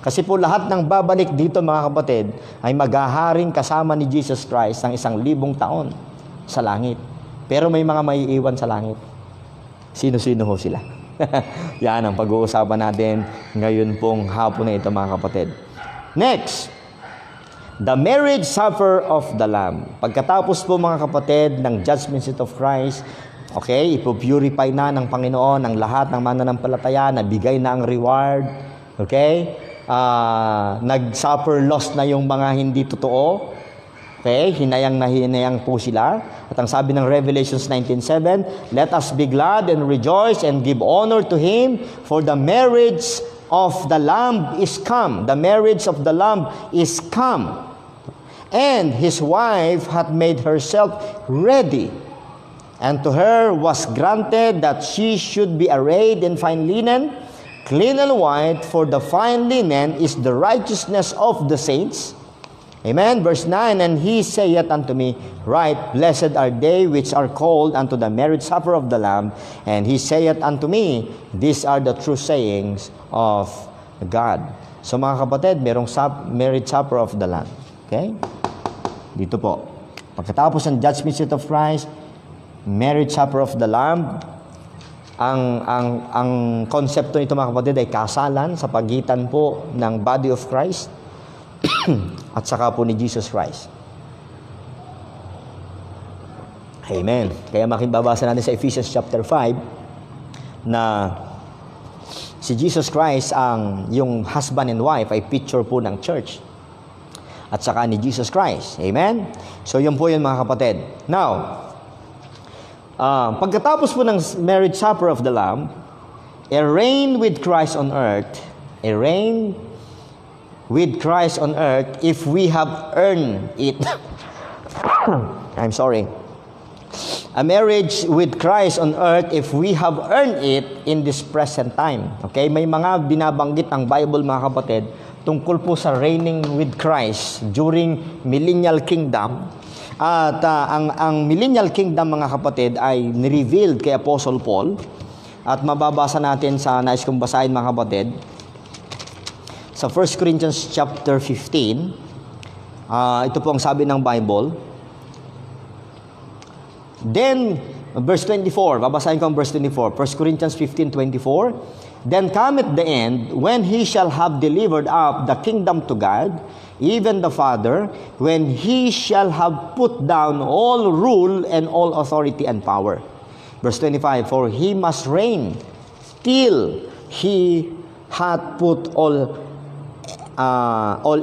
Kasi po lahat ng babalik dito mga kapatid ay maghaharing kasama ni Jesus Christ ng 1,000 taon sa langit. Pero may mga maiiwan sa langit. Sino-sino ho sila? Yan ang pag-uusapan natin ngayon pong hapon na ito mga kapatid. Next, the marriage supper of the Lamb. Pagkatapos po mga kapatid ng judgment seat of Christ, okay, ipupurify na ng Panginoon ang lahat ng mananampalataya, nabigay na ang reward, okay, nag-suffer loss na yung mga hindi totoo, okay, hinayang na hinayang po sila. At ang sabi ng Revelations 19:7, let us be glad and rejoice and give honor to Him, for the marriage of the Lamb is come. The marriage of the Lamb is come. And His wife hath made herself ready. And to her was granted that she should be arrayed in fine linen, clean and white, for the fine linen is the righteousness of the saints. Amen. Verse 9, and He saith unto me, right, blessed are they which are called unto the marriage supper of the Lamb. And He saith unto me, these are the true sayings of God. So mga kapatid, merong marriage supper of the Lamb. Okay? Dito po. Pagkatapos ng judgment seat of Christ, marriage supper of the Lamb, ang konsepto nito mga kapatid ay kasalan sa pagitan po ng body of Christ at saka po ni Jesus Christ. Amen. Kaya makibabasa natin sa Ephesians chapter 5 na si Jesus Christ yung husband and wife ay picture po ng church at saka ni Jesus Christ. Amen? So yun po yun mga kapatid. Now, Pagkatapos po ng marriage supper of the Lamb, a reign with Christ on earth, a reign with Christ on earth if we have earned it. I'm sorry. A marriage with Christ on earth if we have earned it in this present time. Okay? May mga binabanggit ang Bible, mga kapatid, tungkol po sa reigning with Christ during millennial kingdom. At ang millennial kingdom, mga kapatid, ay nirevealed kay Apostle Paul. At mababasa natin sa nais kong basahin, mga kapatid, sa 1 Corinthians chapter 15. Ito po ang sabi ng Bible. Then, verse 24, babasahin ko ang verse 24, 1 Corinthians 15:24. Then cometh the end, when he shall have delivered up the kingdom to God, even the Father, when he shall have put down all rule and all authority and power. Verse 25, for he must reign till he hath put all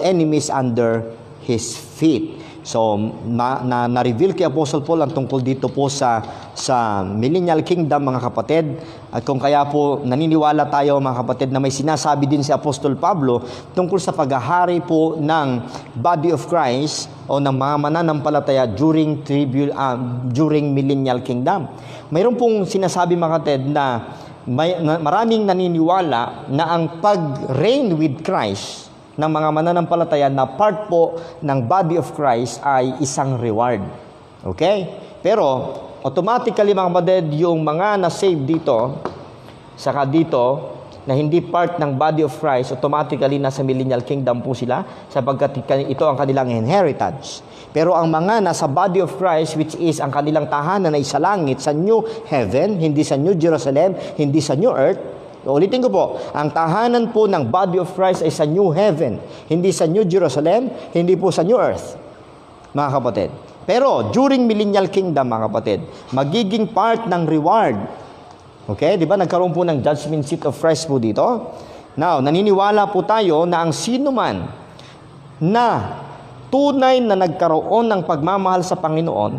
enemies under his feet. So, na-reveal kay Apostle Paul ang tungkol dito po sa millennial kingdom, mga kapatid. At kung kaya po naniniwala tayo, mga kapatid, na may sinasabi din si Apostol Pablo tungkol sa paghahari po ng body of Christ o ng mga mananampalataya during millennial kingdom. Mayroon pong sinasabi, mga kapatid, na maraming naniniwala na ang pag-reign with Christ ng mga mananampalataya na part po ng body of Christ ay isang reward. Okay? Pero, automatically, mga kapatid, yung mga na-save dito, saka dito, na hindi part ng body of Christ, automatically nasa millennial kingdom po sila, sapagkat ito ang kanilang inheritance. Pero ang mga nasa body of Christ, which is ang kanilang tahanan ay sa langit, sa new heaven, hindi sa new Jerusalem, hindi sa new earth. Ulitin ko po, ang tahanan po ng body of Christ ay sa new heaven, hindi sa new Jerusalem, hindi po sa new earth, mga kapatid. Pero during millennial kingdom, mga kapatid, magiging part ng reward. Okay? Di ba? Nagkaroon po ng judgment seat of Christ po dito. Now, naniniwala po tayo na ang sino man na tunay na nagkaroon ng pagmamahal sa Panginoon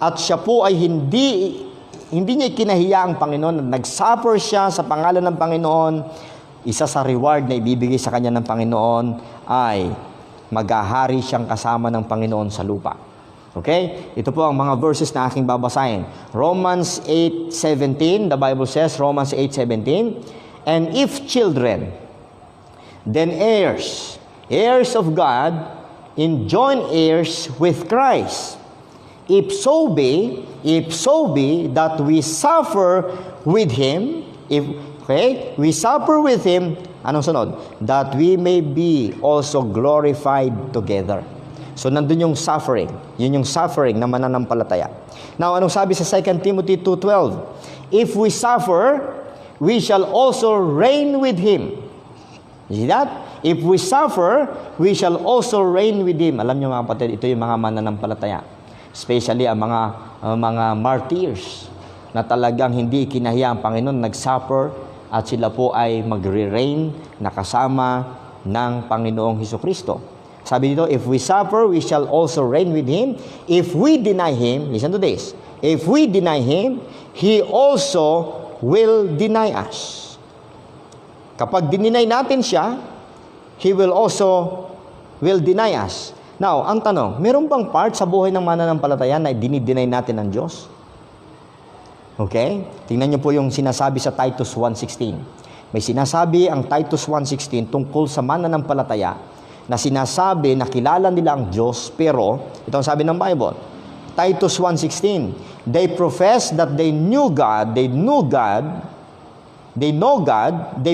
at siya po ay hindi niya kinahiya ang Panginoon, nag-suffer siya sa pangalan ng Panginoon, isa sa reward na ibibigay sa kanya ng Panginoon ay maghahari siyang kasama ng Panginoon sa lupa. Okay? Ito po ang mga verses na aking babasahin. Romans 8:17, the Bible says, Romans 8:17, and if children, then heirs, heirs of God, and joint heirs with Christ. If so be that we suffer with Him, we suffer with Him, anong sunod? That we may be also glorified together. So, nandun yung suffering. Yun yung suffering na mananampalataya. Now, anong sabi sa 2 Timothy 2:12? If we suffer, we shall also reign with Him. You see that? If we suffer, we shall also reign with Him. Alam niyo, mga kapatid, ito yung mga mananampalataya. Especially ang mga martyrs na talagang hindi kinahiya ang Panginoon, nag-suffer at sila po ay magre-reign na kasama ng Panginoong Hesukristo. Sabi dito, if we suffer, we shall also reign with Him. If we deny Him, listen to this, if we deny Him, He also will deny us. Kapag dininay natin siya, He will also deny us. Now, ang tanong, meron bang part sa buhay ng mananampalataya na dinideny natin ng Diyos? Okay? Tingnan niyo po yung sinasabi sa Titus 1:16. May sinasabi ang Titus 1:16 tungkol sa mananampalataya na sinasabi na kilala nila ang Diyos, pero, ito ang sabi ng Bible, Titus 1:16, they profess that they know God, they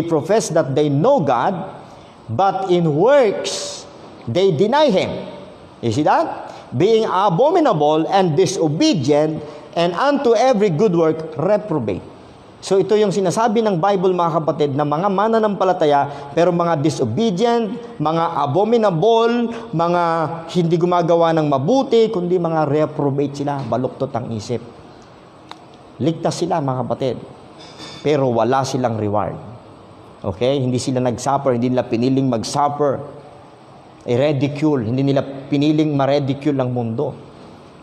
profess that they know God, but in works, they deny Him. You see that? Being abominable and disobedient, and unto every good work reprobate. So ito yung sinasabi ng Bible, mga kapatid, na mga mananampalataya, pero mga disobedient, mga abominable, mga hindi gumagawa ng mabuti, kundi mga reprobate sila, baluktot ang isip. Ligtas sila, mga kapatid, pero wala silang reward. Okay? Hindi sila nag-suffer, hindi nila piniling mag-suffer. Ridicule, hindi nila piniling ma-ridicule ang mundo,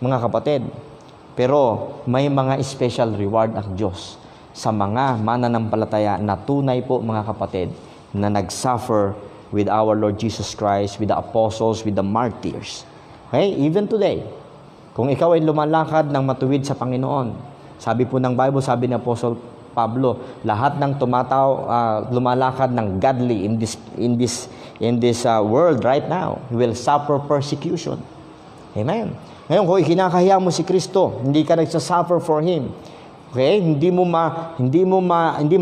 mga kapatid. Pero may mga special reward ang Diyos sa mga mananampalataya na tunay po mga kapatid na nag-suffer with our Lord Jesus Christ, with the apostles, with the martyrs. Okay? Even today, kung ikaw ay lumalakad ng matuwid sa Panginoon, sabi po ng Bible, sabi ni Apostle Pablo, lahat ng lumalakad ng godly in this world right now will suffer persecution. Amen. Ngayon, kung ikinakahiya mo si Kristo, hindi ka nagsasuffer for Him, okay? Hindi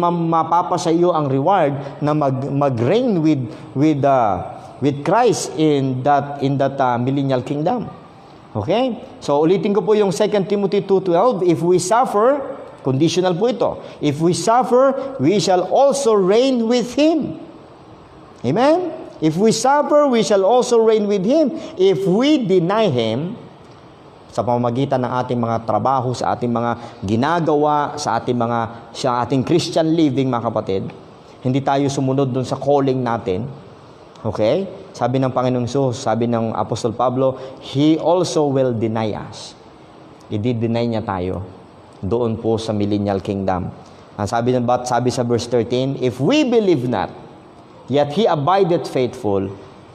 mapapa sa iyo ang reward na mag-reign with Christ in that millennial kingdom. Okay? So ulitin ko po yung 2 Timothy 2:12, if we suffer, conditional po ito. If we suffer, we shall also reign with Him. Amen? If we suffer, we shall also reign with Him. If we deny Him, sa pamamagitan ng ating mga trabaho, sa ating mga ginagawa, sa ating Christian living, mga kapatid, hindi tayo sumunod dun sa calling natin. Okay? Sabi ng Panginoong Hesus, sabi ng Apostol Pablo, He also will deny us. I-deny niya tayo doon po sa millennial kingdom. Sabi sa verse 13, if we believe not, yet He abideth faithful,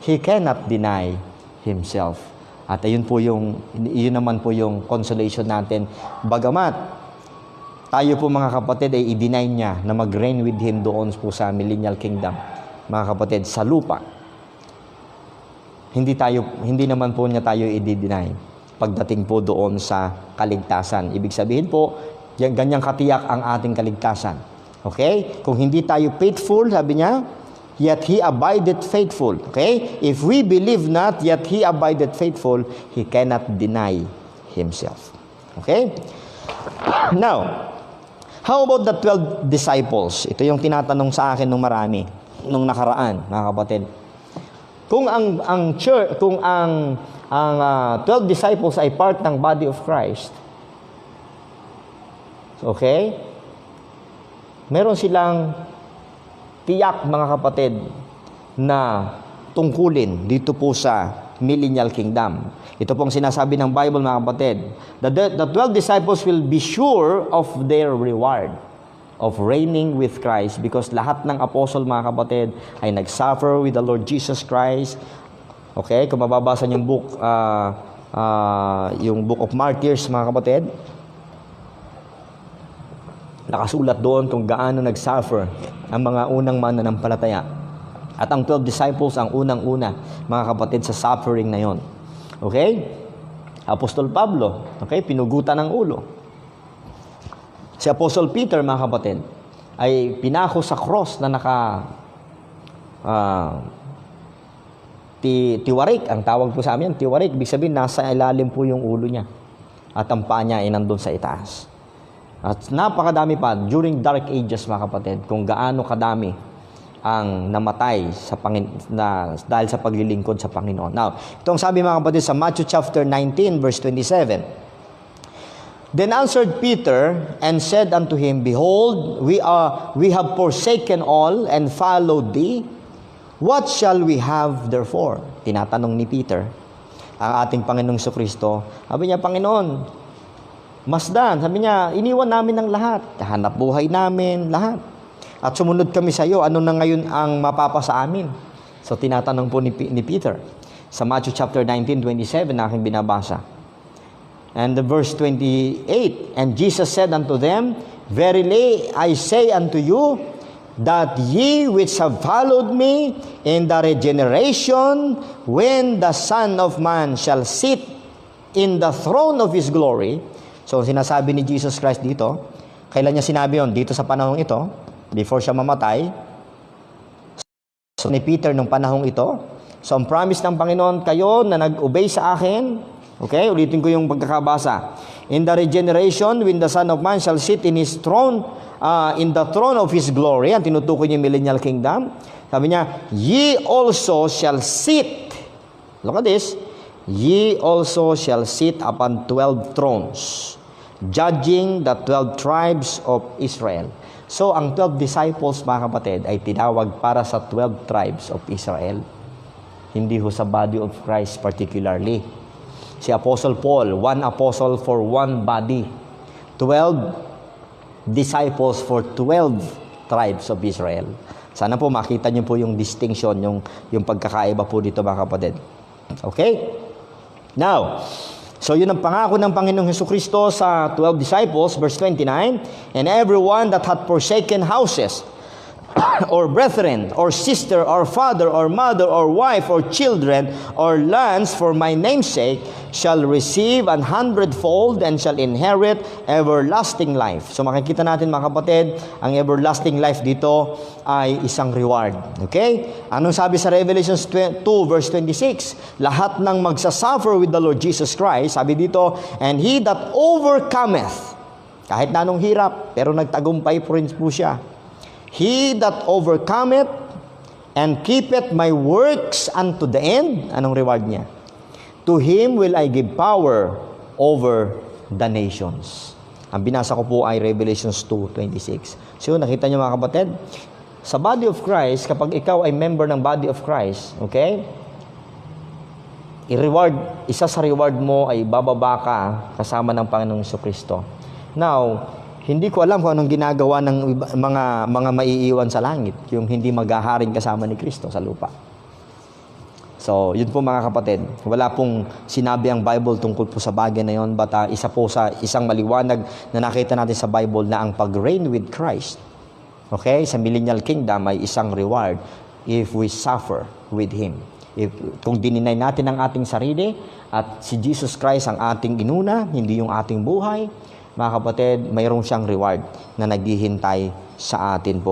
He cannot deny Himself. At yun naman po yung consolation natin. Bagamat tayo po mga kapatid ay i-deny niya na mag-reign with Him doon po sa millennial kingdom. Mga kapatid, sa lupa. Hindi naman po niya tayo i-deny pagdating po doon sa kaligtasan. Ibig sabihin po, ganyang katiyak ang ating kaligtasan. Okay? Kung hindi tayo faithful, sabi niya, yet He abideth faithful. Okay? If we believe not, yet He abideth faithful, He cannot deny Himself. Okay? Now, how about the 12 disciples? Ito yung tinatanong sa akin ng marami nung nakaraan, mga kapatid. Kung ang 12 disciples ay part ng body of Christ, okay? Meron silang tiyak, mga kapatid, na tungkulin dito po sa millennial kingdom. Ito pong sinasabi ng Bible, mga kapatid. The 12 disciples will be sure of their reward of reigning with Christ because lahat ng apostle, mga kapatid, ay nag-suffer with the Lord Jesus Christ. Okay? Kung mababasa yung book of Martyrs, mga kapatid, nakasulat doon kung gaano nag-suffer ang mga unang mananampalataya. At ang 12 disciples ang unang-una, mga kapatid, sa suffering na yon. Okay? Apostol Pablo, okay, pinugutan ng ulo. Si Apostle Peter, mga kapatid, ay pinako sa cross na tiwarik. Ang tawag po sa amin, tiwarik. Ibig sabihin, nasa ilalim po yung ulo niya. At ang paa niya ay nandun sa itaas. At napakadami pa during dark ages, mga kapatid, kung gaano kadami ang namatay dahil sa paglilingkod sa Panginoon. Now, itong sabi, mga kapatid, sa Matthew chapter 19 verse 27. Then answered Peter and said unto him, Behold, we have forsaken all and followed thee. What shall we have therefore? Tinatanong ni Peter ang ating Panginoong Jesucristo. Sabi niya, Panginoon, Masdan, sabi niya, iniwan namin ang lahat. Hanap buhay namin, lahat. At sumunod kami sa iyo. Ano na ngayon ang mapapa sa amin? So, tinatanong po ni Peter. Sa Matthew chapter 19:27 na aking binabasa. And the verse 28, And Jesus said unto them, Verily I say unto you, that ye which have followed me in the regeneration, when the Son of Man shall sit in the throne of His glory. So, sinasabi ni Jesus Christ dito, kailan niya sinabi yon? Dito sa panahong ito, before siya mamatay. So, ni Peter nung panahong ito. So, ang promise ng Panginoon, kayo na nag-obey sa akin, okay, ulitin ko yung pagkakabasa. In the regeneration, when the Son of Man shall sit in His throne, in the throne of His glory, ang tinutukoy niya yung millennial kingdom, sabi niya, ye also shall sit. Look at this. Ye also shall sit upon 12 thrones, judging the 12 tribes of Israel. So, ang 12 disciples, mga kapatid, ay tinawag para sa 12 tribes of Israel. Hindi ho sa body of Christ particularly. Si Apostle Paul, one apostle for one body. 12 disciples for 12 tribes of Israel. Sana po makita niyo po yung distinction, yung pagkakaiba po dito mga kapatid. Okay? Now, so yun ang pangako ng Panginoong Hesukristo sa 12 disciples, verse 29, and everyone that hath forsaken houses, or brethren, or sister, or father, or mother, or wife, or children, or lands for my name's sake, shall receive 100-fold and shall inherit everlasting life. So makikita natin mga kapatid, ang everlasting life dito ay isang reward. Okay? Anong sabi sa Revelation 2 verse 26? Lahat ng magsasuffer with the Lord Jesus Christ, sabi dito, and he that overcometh, kahit na anong hirap, pero nagtagumpay po rin po siya. He that overcometh and keepeth my works unto the end, anong reward niya? To him will I give power over the nations. Ang binasa ko po ay Revelations 2:26. So nakita niyo mga kapatid, sa body of Christ, kapag ikaw ay member ng body of Christ, okay? Isa sa reward mo ay bababa ka kasama ng Panginoong Jesucristo. Now, hindi ko alam kung anong ginagawa ng mga maiiwan sa langit, yung hindi maghaharing kasama ni Kristo sa lupa. So, yun po mga kapatid. Wala pong sinabi ang Bible tungkol po sa bagay na yun, but isa po sa isang maliwanag na nakita natin sa Bible na ang pag-reign with Christ, okay, sa millennial kingdom ay isang reward if we suffer with Him. Kung dininay natin ang ating sarili at si Jesus Christ ang ating inuna, hindi yung ating buhay, mga kapatid, mayroong siyang reward na naghihintay sa atin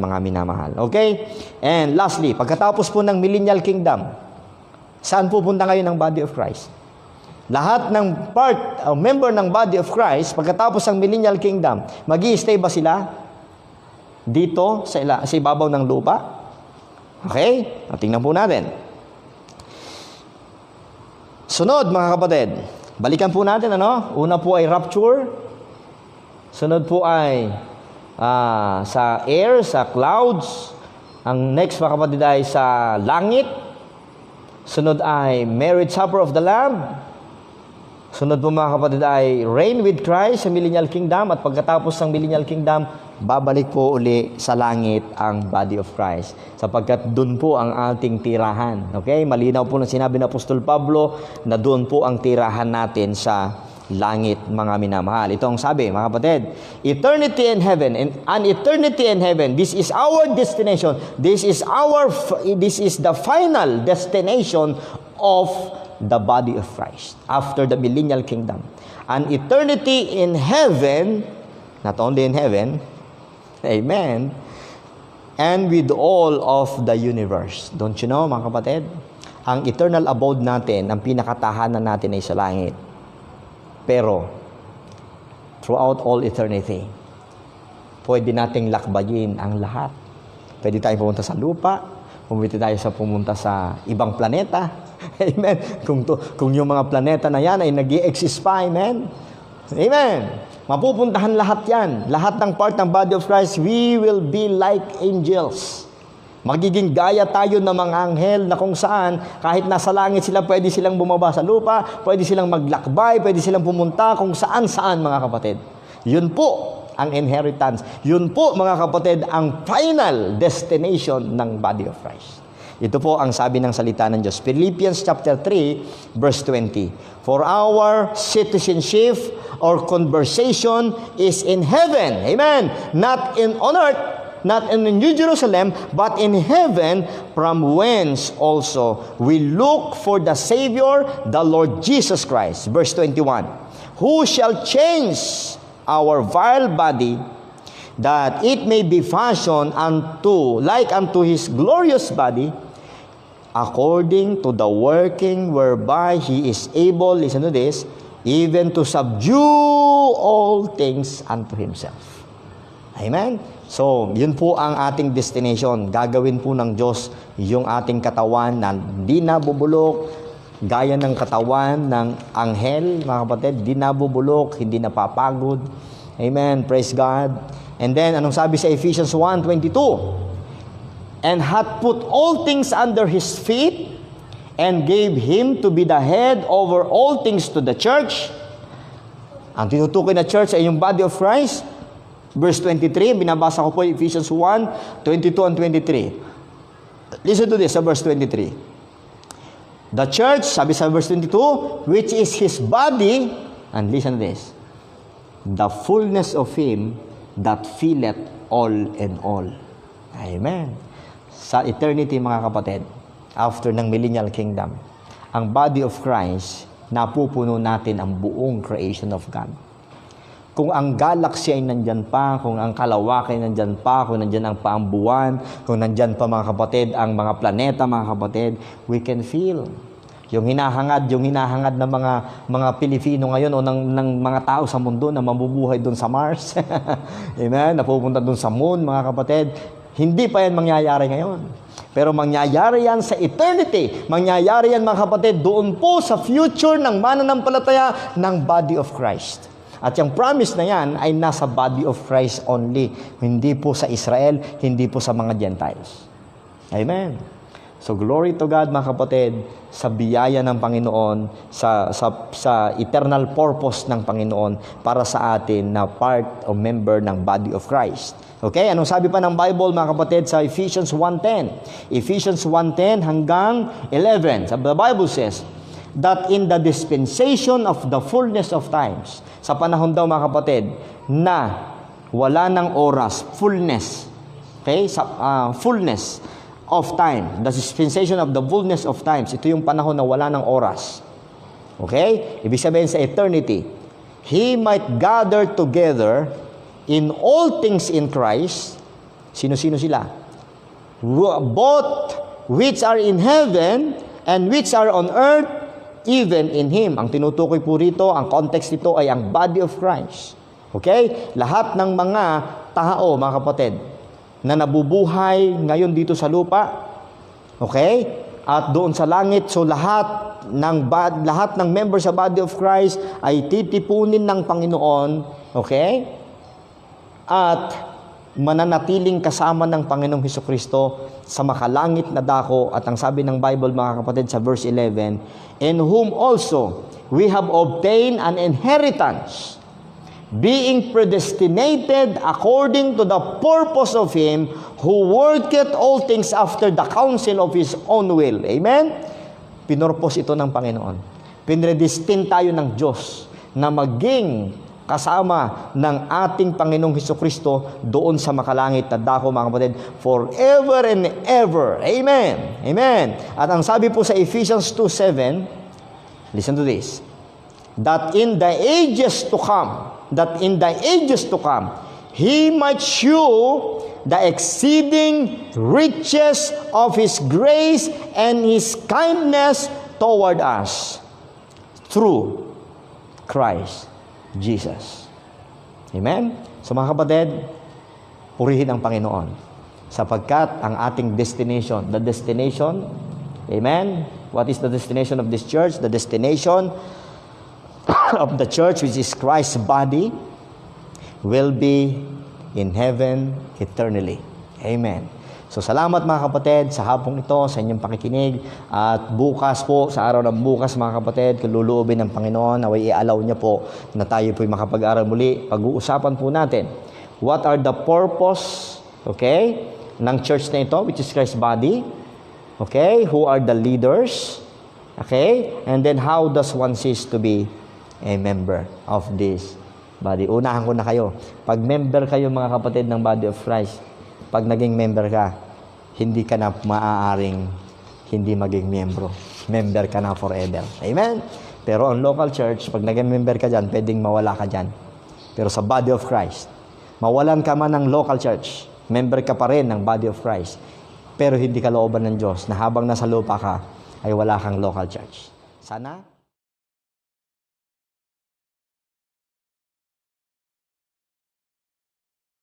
mga minamahal. Okay? And lastly, pagkatapos po ng millennial kingdom, saan pupunta ngayon ang body of Christ? Lahat ng member ng body of Christ, pagkatapos ng millennial kingdom, mag-i-stay ba sila dito sa ibabaw ng lupa? Okay? Tingnan po natin. Sunod, mga kapatid, balikan po natin, Una po ay rapture. Sunod po ay sa air, sa clouds. Ang next, mga kapatid, ay sa langit. Sunod ay marriage supper of the Lamb. Sunod po mga kapatid ay reign with Christ sa millennial kingdom. At pagkatapos ng millennial kingdom, babalik po uli sa langit ang body of Christ. Sapagkat doon po ang ating tirahan. Okay? Malinaw po na sinabi ng Apostol Pablo na doon po ang tirahan natin sa langit, mga minamahal. Ito ang sabi, mga kapatid, eternity in heaven, and an eternity in heaven, this is our destination. This is the final destination of the body of Christ after the millennial kingdom. An eternity in heaven, not only in heaven, amen, and with all of the universe. Don't you know, mga kapatid? Ang eternal abode natin, ang pinakatahanan natin ay sa langit. Pero, throughout all eternity, pwede nating lakbayin ang lahat. Pwede tayo pumunta sa lupa, pwede tayo pumunta sa ibang planeta. Amen. Kung yung mga planeta na yan ay nag-i-exist pa, amen. Amen. Mapupuntahan lahat yan. Lahat ng part ng body of Christ, we will be like angels. Magiging gaya tayo ng mga anghel na kung saan, kahit nasa langit sila, pwede silang bumaba sa lupa, pwede silang maglakbay, pwede silang pumunta kung saan-saan, mga kapatid. Yun po ang inheritance. Yun po, mga kapatid, ang final destination ng body of Christ. Ito po ang sabi ng salita ng Diyos. Philippians chapter 3, verse 20. For our citizenship or conversation is in heaven. Amen. Not on earth, not in New Jerusalem, but in heaven, from whence also we look for the Savior, the Lord Jesus Christ. Verse 21. Who shall change our vile body, that it may be fashioned like unto His glorious body, according to the working whereby He is able, listen to this, even to subdue all things unto Himself. Amen? So, yun po ang ating destination. Gagawin po ng Diyos yung ating katawan na di nabubulok, gaya ng katawan ng anghel, mga kapatid, di nabubulok, hindi napapagod. Amen? Praise God. And then, anong sabi sa Ephesians 1:22? And hath put all things under His feet, and gave Him to be the head over all things to the church. Ang tinutukoy na church ay yung body of Christ. Verse 23, binabasa ko po Ephesians 1, 22 and 23. Listen to this sa verse 23. The church, sabi sa verse 22, which is His body, and listen to this, the fullness of Him that filleth all in all. Amen. Sa eternity, mga kapatid, after ng millennial kingdom, ang body of Christ, napupuno natin ang buong creation of God. Kung ang galaxy ay nandyan pa, kung ang kalawak ay nandyan pa, kung nandyan ang paambuan, kung nandyan pa mga kapatid, ang mga planeta mga kapatid, we can feel yung hinahangad ng mga Pilipino ngayon o ng mga tao sa mundo na mabubuhay doon sa Mars. Amen? Napupunta doon sa moon, mga kapatid. Hindi pa yan mangyayari ngayon. Pero mangyayari yan sa eternity. Mangyayari yan, mga kapatid, doon po sa future ng mananampalataya ng body of Christ. At yung promise na yan ay nasa body of Christ only. Hindi po sa Israel, hindi po sa mga Gentiles. Amen. So glory to God, mga kapatid, sa biyaya ng Panginoon, sa eternal purpose ng Panginoon para sa atin na part o member ng body of Christ. Okay, anong sabi pa ng Bible, mga kapatid, sa Ephesians 1:10? Ephesians 1:10 hanggang 11. The Bible says, that in the dispensation of the fullness of times, sa panahon daw, mga kapatid, na wala ng oras, fullness, okay, fullness of time, the dispensation of the fullness of times, ito yung panahon na wala ng oras, okay, ibig sabihin sa eternity, He might gather together in all things in Christ. Sino-sino sila? Both which are in heaven and which are on earth, even in Him. Ang tinutukoy po rito, ang context nito ay ang body of Christ. Okay? Lahat ng mga tao, mga kapatid, na nabubuhay ngayon dito sa lupa, okay? At doon sa langit, so lahat ng members sa body of Christ ay titipunin ng Panginoon, okay? At mananatiling kasama ng Panginoong Hesukristo sa makalangit na dako. At ang sabi ng Bible, mga kapatid, sa verse 11, in whom also we have obtained an inheritance, being predestinated according to the purpose of Him who worketh all things after the counsel of His own will. Amen? Pinurpose ito ng Panginoon. Pinredestin tayo ng Diyos na maging kasama ng ating Panginoong Hesukristo doon sa makalangit na dako, mga kapatid, forever and ever. Amen. Amen. At ang sabi po sa Ephesians 2:7, listen to this, that in the ages to come, He might shew the exceeding riches of His grace and His kindness toward us through Christ Jesus. Amen? So mga kapatid, purihin ang Panginoon sapagkat ang ating destination, the destination, amen? What is the destination of this church? The destination of the church, which is Christ's body, will be in heaven eternally. Amen. So salamat, mga kapatid, sa hapong ito, sa inyong pakikinig. At bukas po, sa araw ng bukas, mga kapatid, kung luluobin ng Panginoon, naway i-allow niya po na tayo po'y makapag-aral muli. Pag-uusapan po natin, what are the purpose, okay, ng church na ito, which is Christ's body, okay, who are the leaders, okay, and then how does one cease to be a member of this body. Unahan ko na kayo. Pag member kayo, mga kapatid, ng body of Christ, pag naging member ka, hindi ka na maaaring hindi maging miyembro. Member ka na forever. Amen? Pero ang local church, pag naging member ka dyan, pwedeng mawala ka dyan. Pero sa body of Christ, mawalan ka man ng local church, member ka pa rin ng body of Christ, pero hindi ka looban ng Diyos na habang nasa lupa ka, ay wala kang local church. Sana